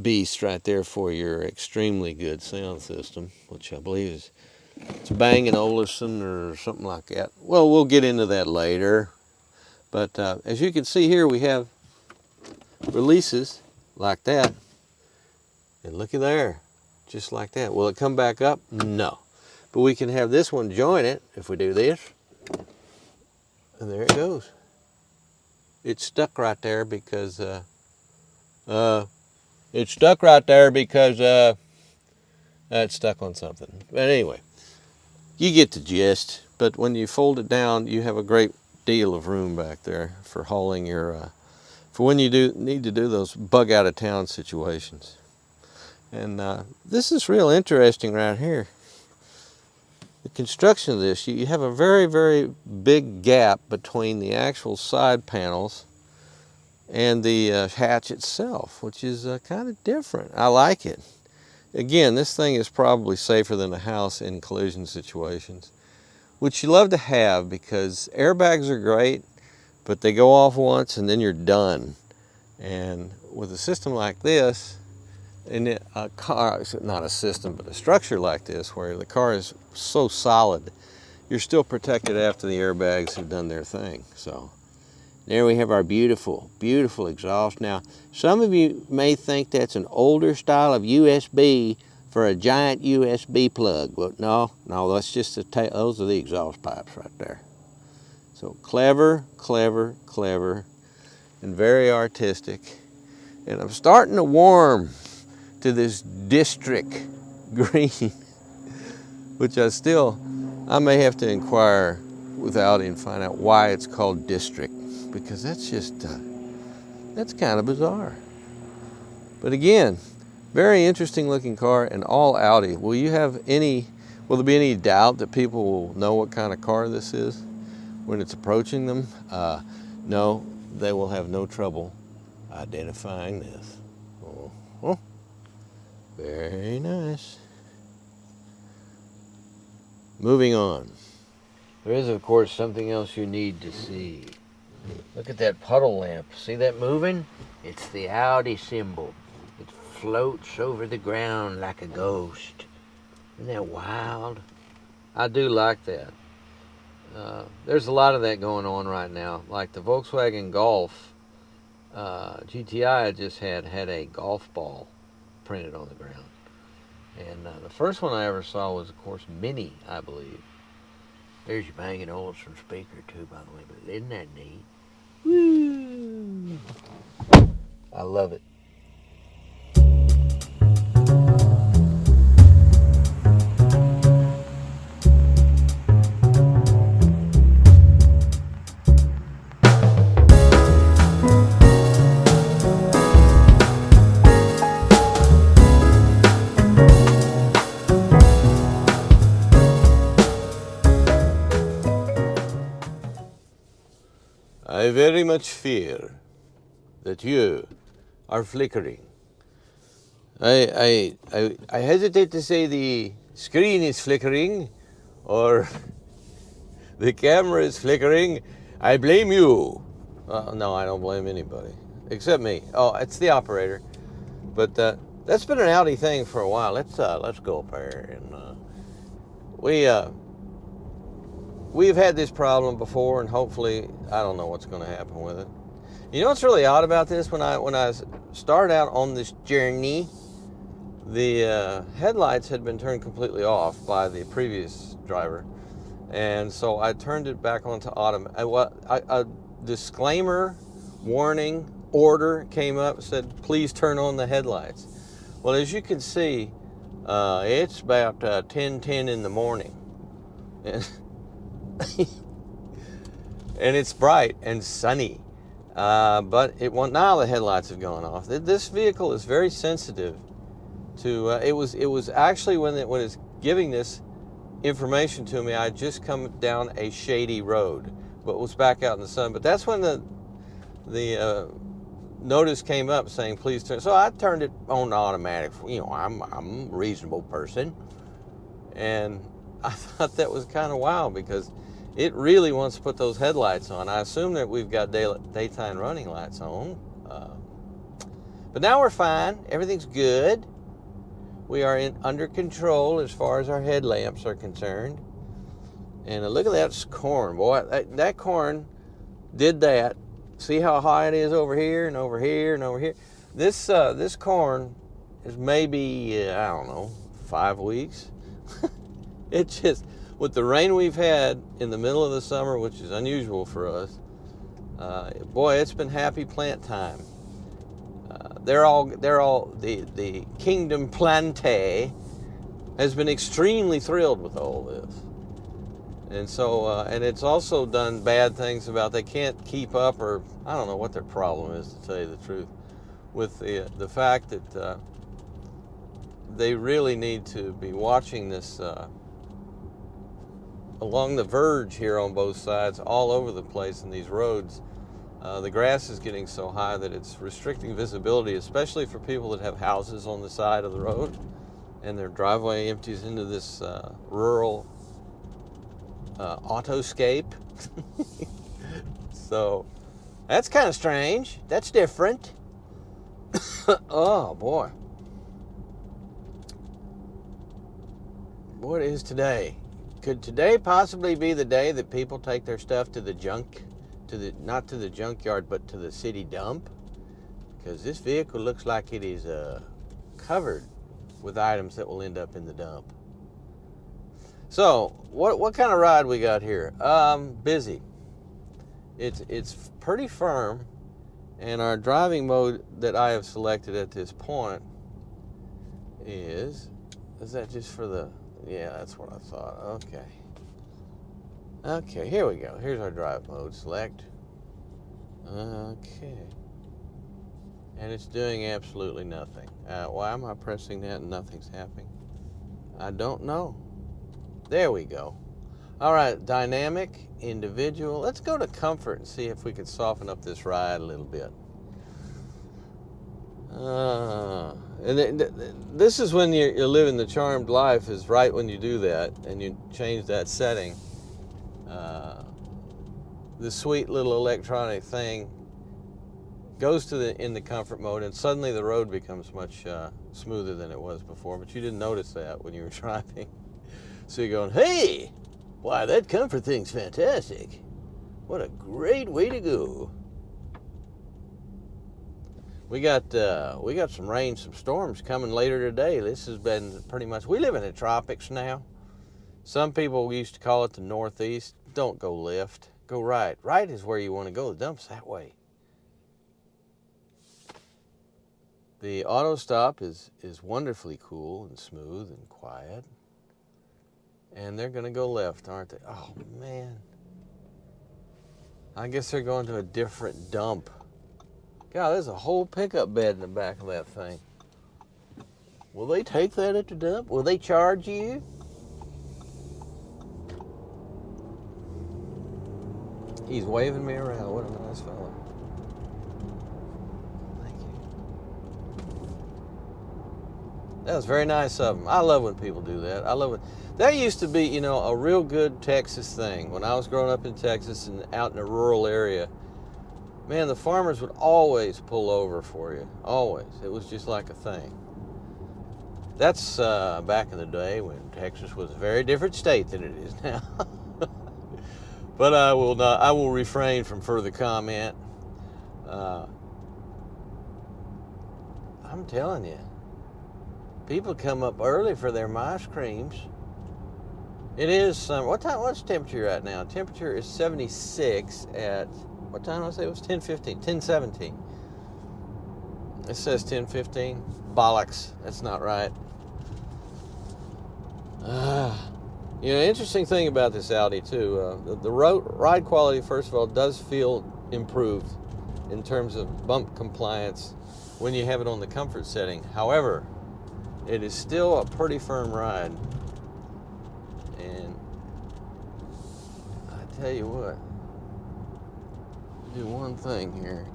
beast right there for your extremely good sound system, which I believe it's Bang & Olufsen or something like that. Well, we'll get into that later. But as you can see here, we have releases like that, and looky there, just like that. Will it come back up? No. But we can have this one join it if we do this, and there it goes. It's stuck right there because it's stuck on something. But anyway, you get the gist. But when you fold it down, you have a great deal of room back there for hauling your for when you need to do those bug out of town situations. And this is real interesting right here. The construction of this, you have a very, very big gap between the actual side panels and the hatch itself, which is kind of different. I like it. Again, this thing is probably safer than a house in collision situations, which you love to have because airbags are great, but they go off once and then you're done. And with a system like this, and a car, not a system, but a structure like this, where the car is so solid, you're still protected after the airbags have done their thing. So there we have our beautiful, beautiful exhaust. Now, some of you may think that's an older style of USB for a giant USB plug, but no, that's just those are the exhaust pipes right there. So clever, clever, clever. and very artistic. And I'm starting to warm to this district green, which I may have to inquire with Audi and find out why it's called district, because that's kind of bizarre. But again, very interesting looking car, and all Audi. Will there be any doubt that people will know what kind of car this is when it's approaching them? No, they will have no trouble identifying this. Oh, very nice. Moving on. There is, of course, something else you need to see. Look at that puddle lamp. See that moving? It's the Audi symbol. It floats over the ground like a ghost. Isn't that wild? I do like that. There's a lot of that going on right now. Like the Volkswagen Golf GTI I just had a golf ball printed on the ground. And the first one I ever saw was, of course, Mini, I believe. There's your Bang & Olufsen speaker, too, by the way. But isn't that neat? Woo! I love it. I very much fear that you are flickering. I hesitate to say the screen is flickering or the camera is flickering. I blame you. No, I don't blame anybody except me. Oh, it's the operator. But that's been an Audi thing for a while. Let's go up there and we've had this problem before, and hopefully, I don't know what's going to happen with it. You know what's really odd about this? When I started out on this journey, the headlights had been turned completely off by the previous driver, and so I turned it back onto autumn. A disclaimer, warning, order came up, said, please turn on the headlights. Well, as you can see, it's about 10:10 in the morning. And it's bright and sunny, but now the headlights have gone off. This vehicle is very sensitive to. It was actually when it's giving this information to me, I had just come down a shady road, but was back out in the sun. But that's when the notice came up saying please turn. So I turned it on automatic. You know, I'm a reasonable person, and I thought that was kind of wild because it really wants to put those headlights on. I assume that we've got daytime running lights on. But now we're fine. Everything's good. We are under control as far as our headlamps are concerned. And look at that corn. Boy, that corn did that. See how high it is over here and over here and over here? This corn is maybe, I don't know, 5 weeks. It just, with the rain we've had in the middle of the summer, which is unusual for us, boy, it's been happy plant time. The Kingdom Plante has been extremely thrilled with all this. And so, and it's also done bad things about they can't keep up, or I don't know what their problem is, to tell you the truth, with the fact that they really need to be watching this along the verge here on both sides, all over the place in these roads. The grass is getting so high that it's restricting visibility, especially for people that have houses on the side of the road and their driveway empties into this rural autoscape. So that's kind of strange. That's different. Oh boy. What is today? Could today possibly be the day that people take their stuff to the junk, not to the junkyard, but to the city dump? Because this vehicle looks like it is covered with items that will end up in the dump. So, what kind of ride we got here? Busy. It's pretty firm, And our driving mode that I have selected at this point is that just for the, yeah, that's what I thought. Okay. Okay, here we go. Here's our drive mode. Select. Okay. And it's doing absolutely nothing. Why am I pressing that and nothing's happening? I don't know. There we go. All right, dynamic, individual. Let's go to comfort and see if we can soften up this ride a little bit. This is when you're living the charmed life, is right when you do that and you change that setting. The sweet little electronic thing goes to in the comfort mode, and suddenly the road becomes much smoother than it was before, but you didn't notice that when you were driving. So you're going, hey, why, that comfort thing's fantastic. What a great way to go. We got some rain, some storms coming later today. This has been pretty much, we live in the tropics now. Some people used to call it the Northeast. Don't go left, go right. Right is where you want to go. The dump's that way. The auto stop is wonderfully cool and smooth and quiet. And they're going to go left, aren't they? Oh, man. I guess they're going to a different dump. God, there's a whole pickup bed in the back of that thing. Will they take that at the dump? Will they charge you? He's waving me around. What a nice fellow. Thank you. That was very nice of him. I love when people do that. I love it. That used to be, you know, a real good Texas thing. When I was growing up in Texas and out in a rural area, man, the farmers would always pull over for you. Always. It was just like a thing. That's back in the day when Texas was a very different state than it is now. But I will refrain from further comment. I'm telling you, people come up early for their ice creams. It is summer. What's temperature right now? Temperature is 76 at, what time did I say it was? 10:15, 10:17. It says 10:15. Bollocks. That's not right. You know, interesting thing about this Audi too, the ride quality, first of all, does feel improved in terms of bump compliance when you have it on the comfort setting. However, it is still a pretty firm ride. And I tell you what, do one thing here.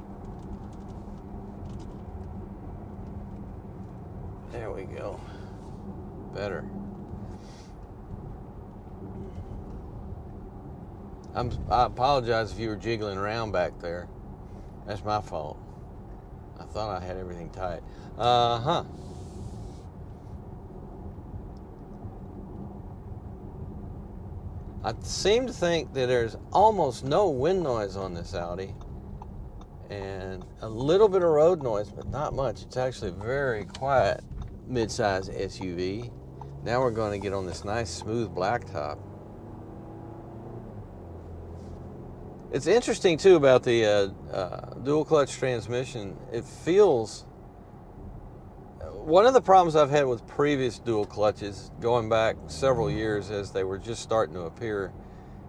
There we go. Better. I apologize if you were jiggling around back there. That's my fault. I thought I had everything tight. I seem to think that there's almost no wind noise on this Audi, and a little bit of road noise, but not much. It's actually a very quiet midsize SUV. Now we're going to get on this nice smooth blacktop. It's interesting too about the dual clutch transmission. It feels, one of the problems I've had with previous dual clutches going back several years as they were just starting to appear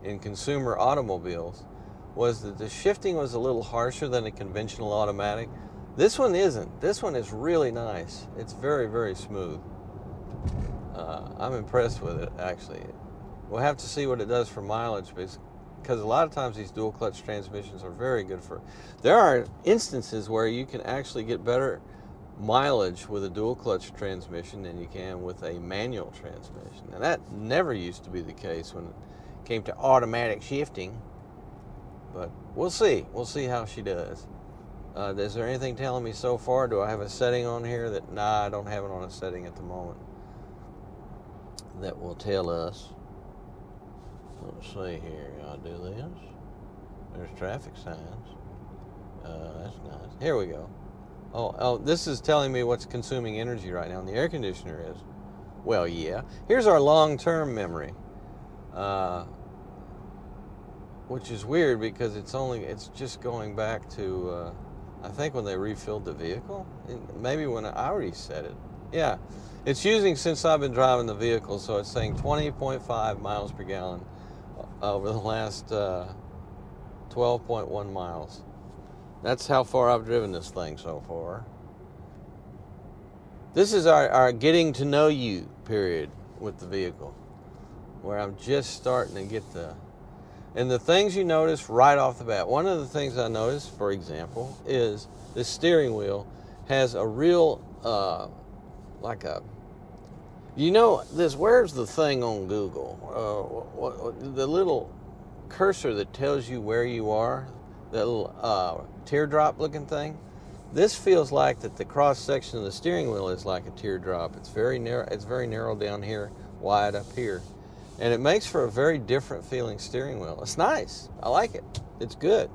in consumer automobiles was that the shifting was a little harsher than a conventional automatic. This one isn't. This one is really nice. It's very, very smooth. I'm impressed with it, actually. We'll have to see what it does for mileage, because a lot of times these dual clutch transmissions are very good for, there are instances where you can actually get better mileage with a dual clutch transmission than you can with a manual transmission. And that never used to be the case when it came to automatic shifting. But we'll see. We'll see how she does. Is there anything telling me so far? Do I have a setting on here that, nah, I don't have it on a setting at the moment that will tell us. Let's see here. I'll do this. There's traffic signs. That's nice. Here we go. Oh, this is telling me what's consuming energy right now, and the air conditioner is. Well, yeah. Here's our long-term memory, which is weird because it's just going back to I think when they refilled the vehicle, maybe when I already said it. Yeah, it's using, since I've been driving the vehicle, so it's saying 20.5 miles per gallon over the last 12.1 miles. That's how far I've driven this thing so far. This is our getting to know you period with the vehicle, where I'm just starting to get and the things you notice right off the bat. One of the things I noticed, for example, is the steering wheel has a real, where's the thing on Google? The little cursor that tells you where you are, that little teardrop looking thing. This feels like that the cross section of the steering wheel is like a teardrop. It's very narrow. It's very narrow down here, wide up here. And it makes for a very different feeling steering wheel. It's nice. I like it. It's good.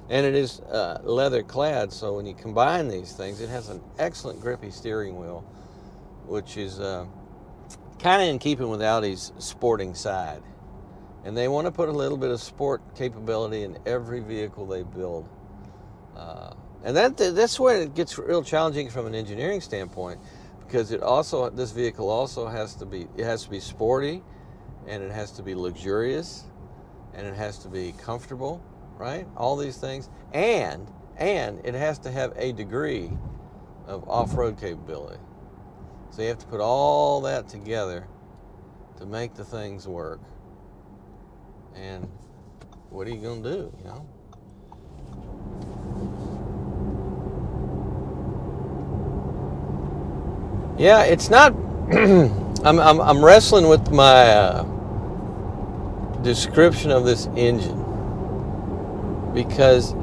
And it is leather clad, so when you combine these things, it has an excellent grippy steering wheel, which is kind of in keeping with Audi's sporting side. And they want to put a little bit of sport capability in every vehicle they build. And that's where it gets real challenging from an engineering standpoint, because this vehicle also has to be sporty, and it has to be luxurious, and it has to be comfortable, right? All these things, and it has to have a degree of off-road capability. So you have to put all that together to make the things work. And what are you going to do, you know? Yeah, it's not. I'm wrestling with my description of this engine, because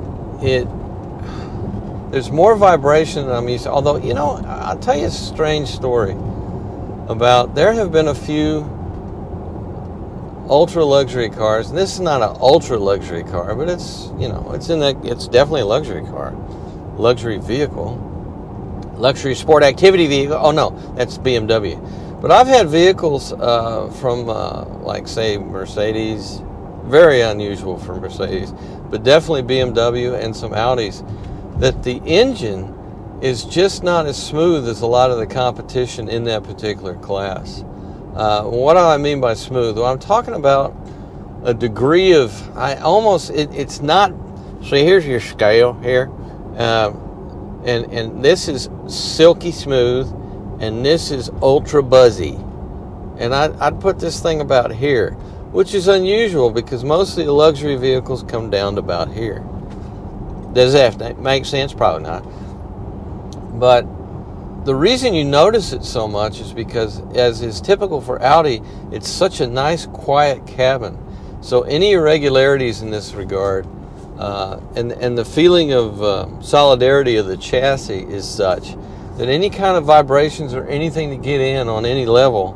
there's more vibration than I'm used to. Although, you know, I'll tell you a strange story about, there have been a few ultra luxury cars, and this is not an ultra luxury car, but it's, you know, it's definitely a luxury car, luxury vehicle. Luxury sport activity vehicle. Oh no, that's BMW. But I've had vehicles from like, say, Mercedes. Very unusual for Mercedes, but definitely BMW and some Audis, that the engine is just not as smooth as a lot of the competition in that particular class. What do I mean by smooth? Well, I'm talking about a degree of, it's not, so here's your scale here. And this is silky smooth, and this is ultra buzzy. And I'd put this thing about here, which is unusual because most of the luxury vehicles come down to about here. Does that make sense? Probably not. But the reason you notice it so much is because, as is typical for Audi, it's such a nice, quiet cabin. So any irregularities in this regard, and the feeling of solidarity of the chassis is such that any kind of vibrations or anything to get in on any level,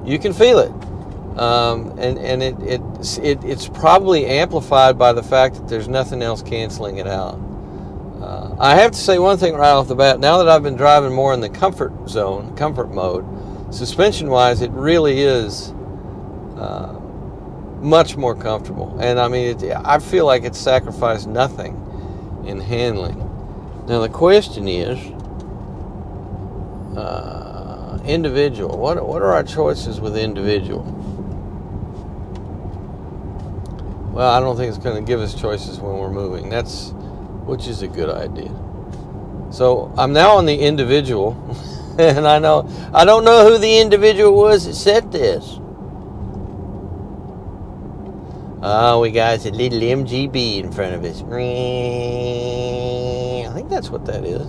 you can feel it. And it's probably amplified by the fact that there's nothing else canceling it out. I have to say one thing right off the bat. Now that I've been driving more in the comfort zone, comfort mode, suspension-wise, it really is much more comfortable. And I mean, I feel like it's sacrificed nothing in handling. Now the question is, individual. What are our choices with individual? Well, I don't think it's going to give us choices when we're moving. Which is a good idea. So I'm now on the individual, and I don't know who the individual was that said this. Oh, we got a little MGB in front of us. I think that's what that is.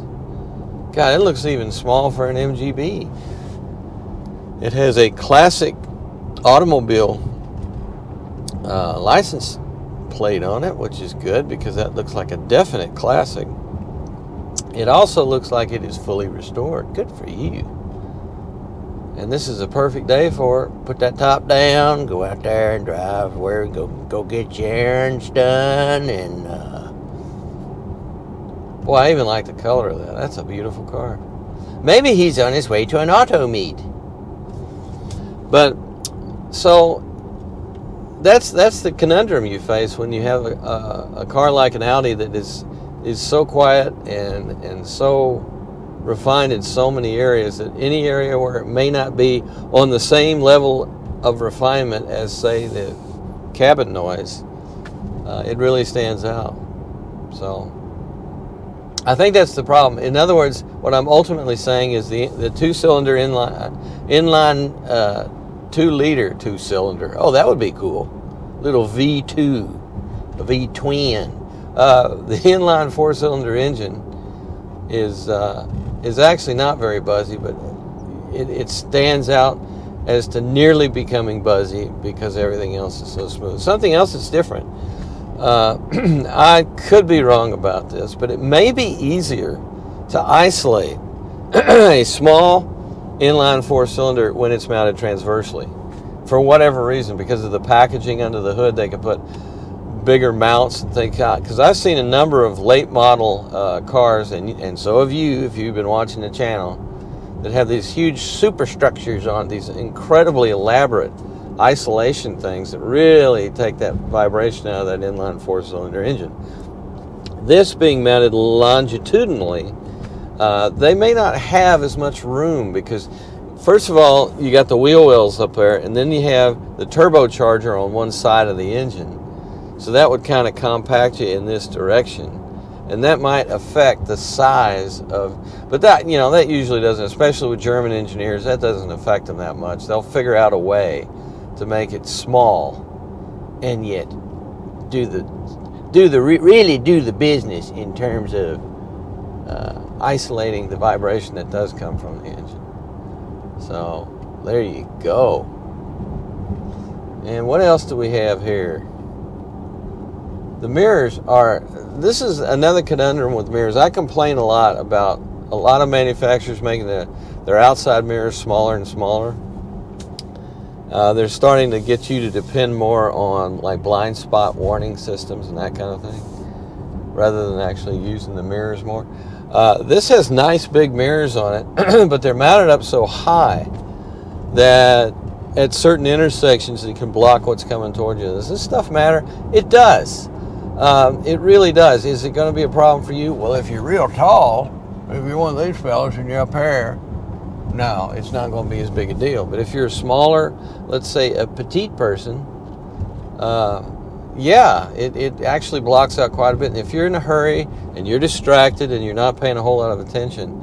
God, it looks even small for an MGB. It has a classic automobile license plate on it, which is good because that looks like a definite classic. It also looks like it is fully restored. Good for you. And this is a perfect day for it. Put that top down, go out there and drive go get your errands done, and boy, I even like the color of that. That's a beautiful car. Maybe he's on his way to an auto meet. But so that's the conundrum you face when you have a car like an Audi that is so quiet and so refined in so many areas that any area where it may not be on the same level of refinement as, say, the cabin noise, it really stands out. So I think that's the problem. In other words, what I'm ultimately saying is the two-cylinder inline 2-liter two-cylinder. Oh, that would be cool. Little V2, a V-twin. The inline 4-cylinder engine is actually not very buzzy, but it stands out as to nearly becoming buzzy because everything else is so smooth. Something else that's different. I could be wrong about this, but it may be easier to isolate a small inline 4-cylinder when it's mounted transversely, for whatever reason, because of the packaging under the hood. They could put bigger mounts and things out. Because I've seen a number of late model cars, and so have you if you've been watching the channel, that have these huge superstructures on, these incredibly elaborate isolation things that really take that vibration out of that inline 4-cylinder engine. This being mounted longitudinally, they may not have as much room because, first of all, you got the wheel wells up there, and then you have the turbocharger on one side of the engine. So that would kind of compact you in this direction. And that might affect the size of, but that, you know, that usually doesn't, especially with German engineers, that doesn't affect them that much. They'll figure out a way to make it small and yet really do the business in terms of isolating the vibration that does come from the engine. So there you go. And what else do we have here? The mirrors are, this is another conundrum with mirrors. I complain a lot about a lot of manufacturers making their outside mirrors smaller and smaller. They're starting to get you to depend more on like blind spot warning systems and that kind of thing, rather than actually using the mirrors more. This has nice big mirrors on it, but they're mounted up so high that at certain intersections it can block what's coming toward you. Does this stuff matter? It does. It really does. Is it going to be a problem for you? Well, if you're real tall, if you're one of these fellas and you're up here, no, it's not going to be as big a deal. But if you're a smaller, let's say a petite person, yeah, it actually blocks out quite a bit. And if you're in a hurry and you're distracted and you're not paying a whole lot of attention,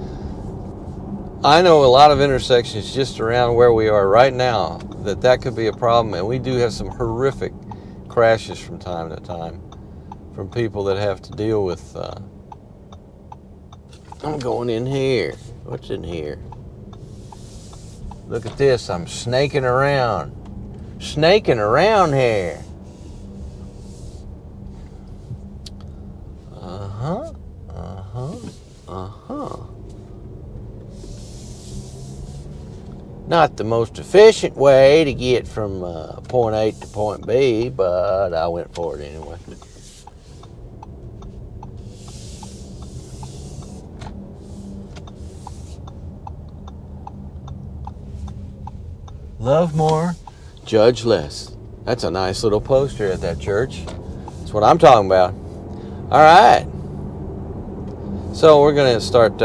I know a lot of intersections just around where we are right now that could be a problem. And we do have some horrific crashes from time to time from people that have to deal with, I'm going in here. What's in here? Look at this, I'm snaking around here. Not the most efficient way to get from point A to point B, but I went for it anyway. Love more, judge less. That's a nice little poster at that church. That's what I'm talking about. All right. So we're gonna start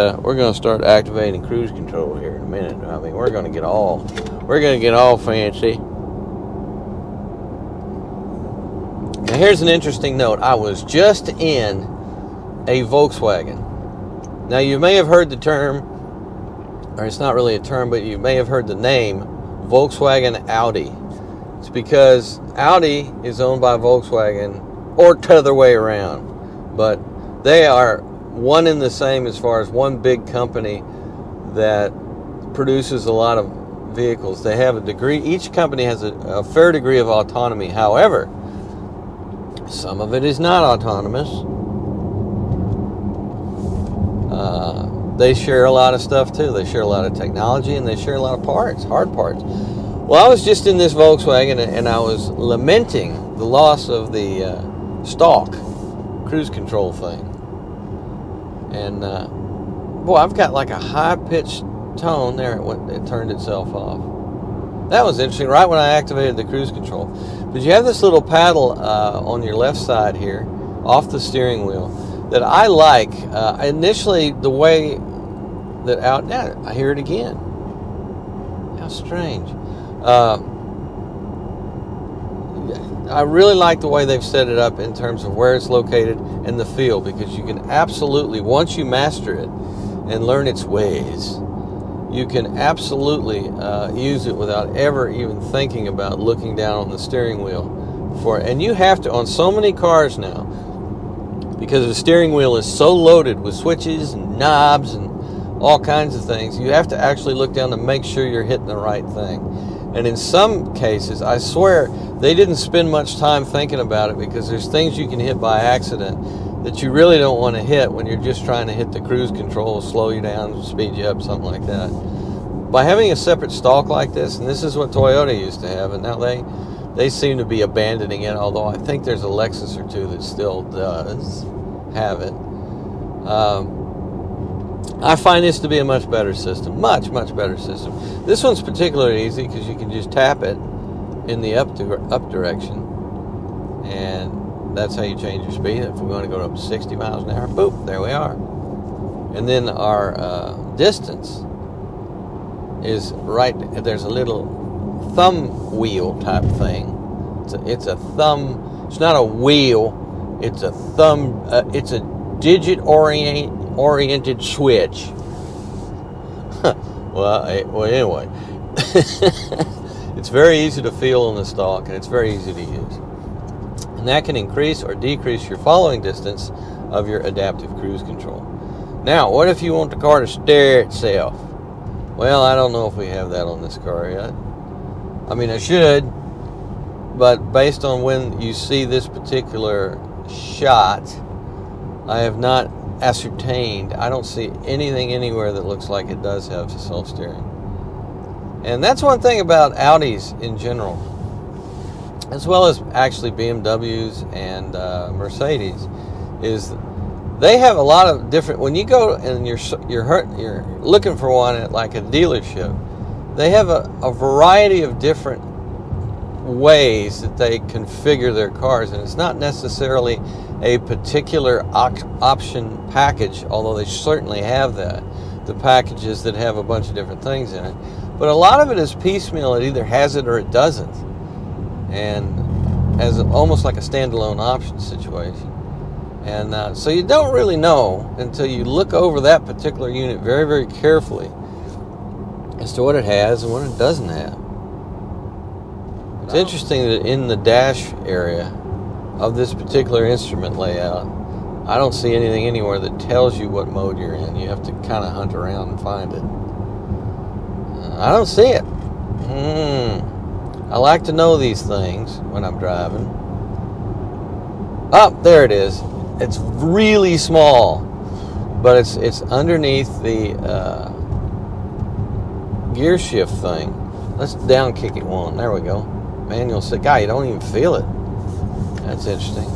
activating cruise control here in a minute. I mean, we're gonna get all fancy. Now here's an interesting note. I was just in a Volkswagen. Now you may have heard the term, or it's not really a term, but you may have heard the name Volkswagen Audi. It's because Audi is owned by Volkswagen, or t'other way around, but they are one and the same as far as one big company that produces a lot of vehicles. They have a degree, each company has a fair degree of autonomy. However, some of it is not autonomous. They share a lot of stuff too. They share a lot of technology, and they share a lot of parts, hard parts. Well, I was just in this Volkswagen, and I was lamenting the loss of the stalk cruise control thing. And boy, I've got like a high-pitched tone there. It turned itself off. That was interesting, right when I activated the cruise control. But you have this little paddle on your left side here, off the steering wheel, that I like. Initially, the way that I hear it again. How strange. I really like the way they've set it up in terms of where it's located and the feel, because you can absolutely, once you master it and learn its ways, you can absolutely use it without ever even thinking about looking down on the steering wheel for it. And you have to, on so many cars now, because the steering wheel is so loaded with switches and knobs and all kinds of things, you have to actually look down to make sure you're hitting the right thing. And in some cases, I swear, they didn't spend much time thinking about it, because there's things you can hit by accident that you really don't want to hit when you're just trying to hit the cruise control, slow you down, speed you up, something like that. By having a separate stalk like this, and this is what Toyota used to have, and now they seem to be abandoning it, although I think there's a Lexus or two that still does have it. I find this to be a much better system, much better system. This one's particularly easy because you can just tap it in the up direction, and that's how you change your speed. If we want to go up 60 miles an hour, boop, there we are. And then our distance is right, there's a little thumb wheel type thing. It's a thumb, it's not a wheel, it's a thumb, it's a digit oriented switch. Well, anyway, it's very easy to feel on the stalk, and it's very easy to use. And that can increase or decrease your following distance of your adaptive cruise control. Now, what if you want the car to steer itself? Well, I don't know if we have that on this car yet. I mean, I should, but based on when you see this particular shot, I have not ascertained. I don't see anything anywhere that looks like it does have self-steering. And that's one thing about Audis in general, as well as actually BMWs and Mercedes, is they have a lot of different. When you go and you're looking for one at like a dealership, they have a variety of different ways that they configure their cars, and it's not necessarily a particular option package, although they certainly have that, the packages that have a bunch of different things in it. But a lot of it is piecemeal. It either has it or it doesn't, and as almost like a standalone option situation. And so you don't really know until you look over that particular unit very, very carefully as to what it has and what it doesn't have. It's interesting that in the dash area of this particular instrument layout, I don't see anything anywhere that tells you what mode you're in. You have to kind of hunt around and find it. I don't see it. I like to know these things when I'm driving. Oh, there it is. It's really small, but it's underneath the gear shift thing. Let's down kick it one. There we go. Manual set. God, you don't even feel it. That's interesting.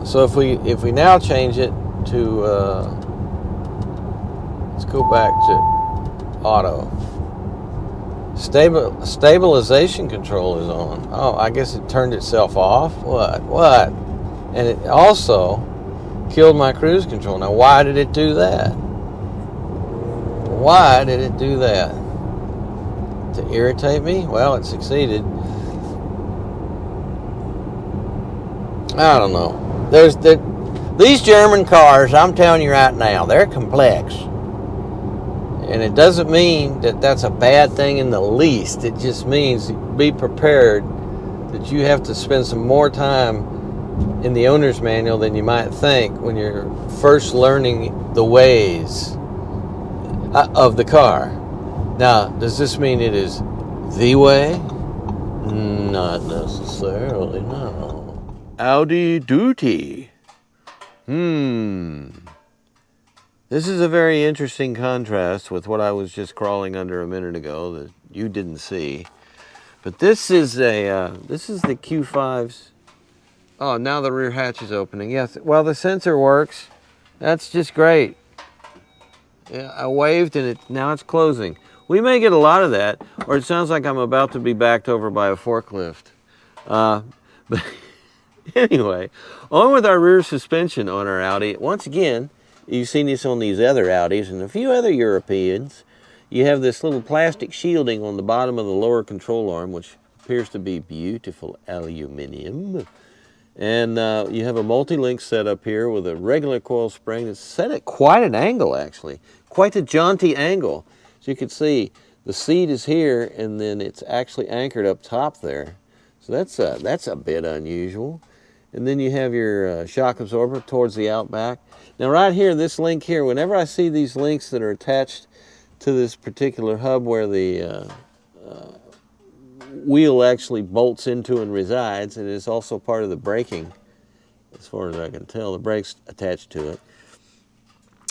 So if we now change it to let's go back to auto. Stabilization control is on. Oh, I guess it turned itself off. What? And it also killed my cruise control. Now, why did it do that? Why did it do that? To irritate me? Well, it succeeded. I don't know. These German cars, I'm telling you right now, they're complex. And it doesn't mean that that's a bad thing in the least. It just means be prepared that you have to spend some more time in the owner's manual than you might think when you're first learning the ways of the car. Now, does this mean it is the way? Not necessarily, no. Audi duty. This is a very interesting contrast with what I was just crawling under a minute ago that you didn't see. But this is the Q5's. Oh, now the rear hatch is opening. Yes, well, the sensor works. That's just great. Yeah, I waved and now it's closing. We may get a lot of that, or it sounds like I'm about to be backed over by a forklift. But Anyway, on with our rear suspension on our Audi. Once again, you've seen this on these other Audis and a few other Europeans. You have this little plastic shielding on the bottom of the lower control arm, which appears to be beautiful aluminum. And you have a multi-link setup here with a regular coil spring that's set at quite an angle, actually. Quite a jaunty angle. So you can see the seat is here, and then it's actually anchored up top there. So that's a bit unusual. And then you have your shock absorber towards the outback. Now right here, this link here, whenever I see these links that are attached to this particular hub where the wheel actually bolts into and resides, and is also part of the braking, as far as I can tell, the brakes attached to it.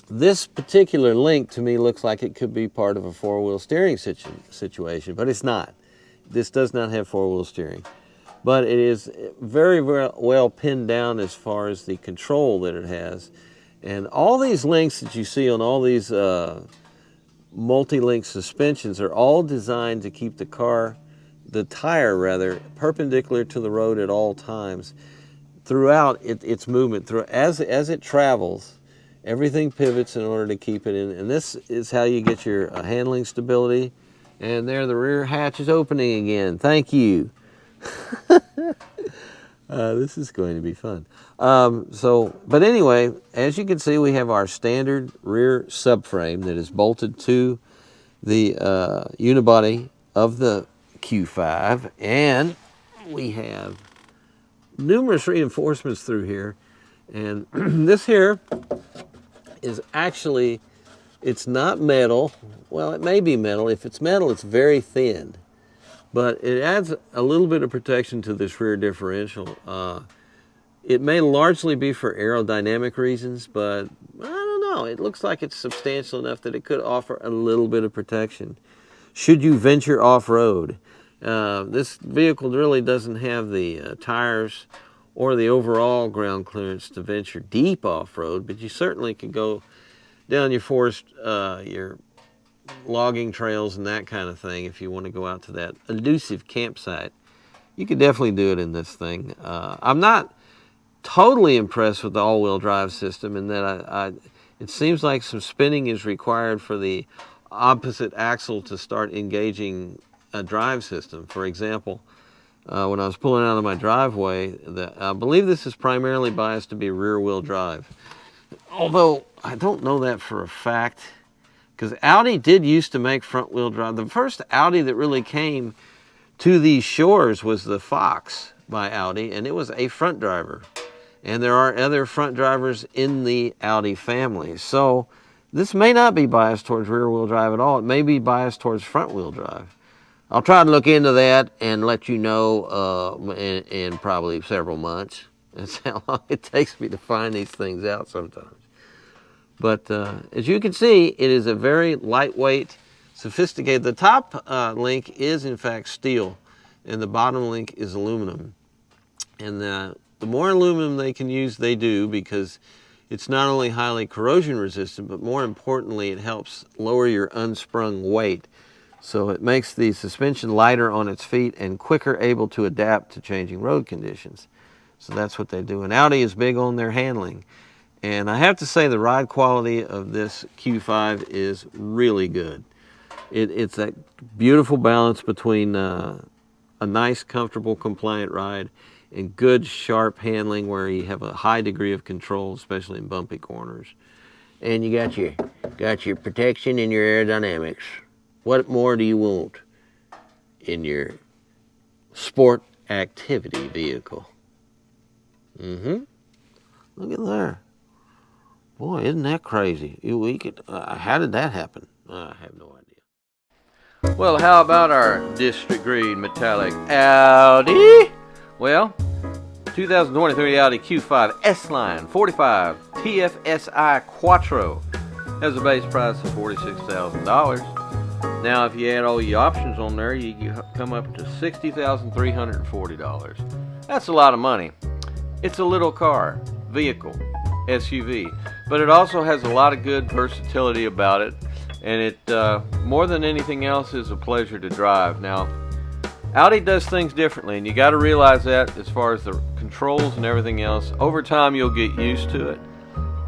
This particular link to me looks like it could be part of a four-wheel steering situation, but it's not. This does not have four-wheel steering. But it is very, very well pinned down as far as the control that it has. And all these links that you see on all these multi-link suspensions are all designed to keep the tire rather, perpendicular to the road at all times. Throughout its movement, as it travels, everything pivots in order to keep it in. And this is how you get your handling stability. And there, the rear hatch is opening again. Thank you. This is going to be fun. But anyway, as you can see, we have our standard rear subframe that is bolted to the unibody of the Q5, and we have numerous reinforcements through here. And this here is actually, it's not metal. Well, it may be metal. If it's metal, it's very thin. But it adds a little bit of protection to this rear differential. It may largely be for aerodynamic reasons, but I don't know. It looks like it's substantial enough that it could offer a little bit of protection. Should you venture off-road? This vehicle really doesn't have the tires or the overall ground clearance to venture deep off-road, but you certainly could go down your forest, your logging trails and that kind of thing if you want to go out to that elusive campsite. You could definitely do it in this thing. I'm not totally impressed with the all-wheel drive system in that it seems like some spinning is required for the opposite axle to start engaging a drive system. For example, when I was pulling out of my driveway, I believe this is primarily biased to be rear-wheel drive. Although I don't know that for a fact, because Audi did used to make front-wheel drive. The first Audi that really came to these shores was the Fox by Audi, and it was a front driver. And there are other front drivers in the Audi family. So this may not be biased towards rear-wheel drive at all. It may be biased towards front-wheel drive. I'll try to look into that and let you know in probably several months. That's how long it takes me to find these things out sometimes. But as you can see, it is a very lightweight, sophisticated. The top link is in fact steel, and the bottom link is aluminum. And the more aluminum they can use, they do, because it's not only highly corrosion resistant, but more importantly, it helps lower your unsprung weight. So it makes the suspension lighter on its feet and quicker able to adapt to changing road conditions. So that's what they do. And Audi is big on their handling. And I have to say the ride quality of this Q5 is really good. It's that beautiful balance between a nice, comfortable, compliant ride and good, sharp handling where you have a high degree of control, especially in bumpy corners. And you got your protection and your aerodynamics. What more do you want in your sport activity vehicle? Look at there. Boy, isn't that crazy? How did that happen? I have no idea. Well, how about our district green metallic Audi? Well, 2023 Audi Q5 S-Line 45 TFSI Quattro has a base price of $46,000. Now, if you add all your options on there, you come up to $60,340. That's a lot of money. It's a little car, vehicle, SUV, but it also has a lot of good versatility about it, and it, more than anything else, is a pleasure to drive. Now, Audi does things differently, and you got to realize that as far as the controls and everything else. Over time, you'll get used to it.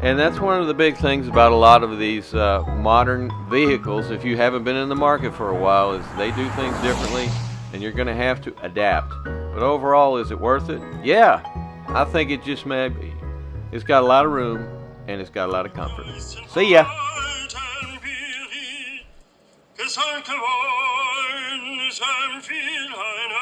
And that's one of the big things about a lot of these modern vehicles, if you haven't been in the market for a while, is they do things differently, and you're going to have to adapt. But overall, is it worth it? Yeah, I think it just may be. It's got a lot of room, and it's got a lot of comfort. See ya! Gesanke wollen, es empfiehlt ein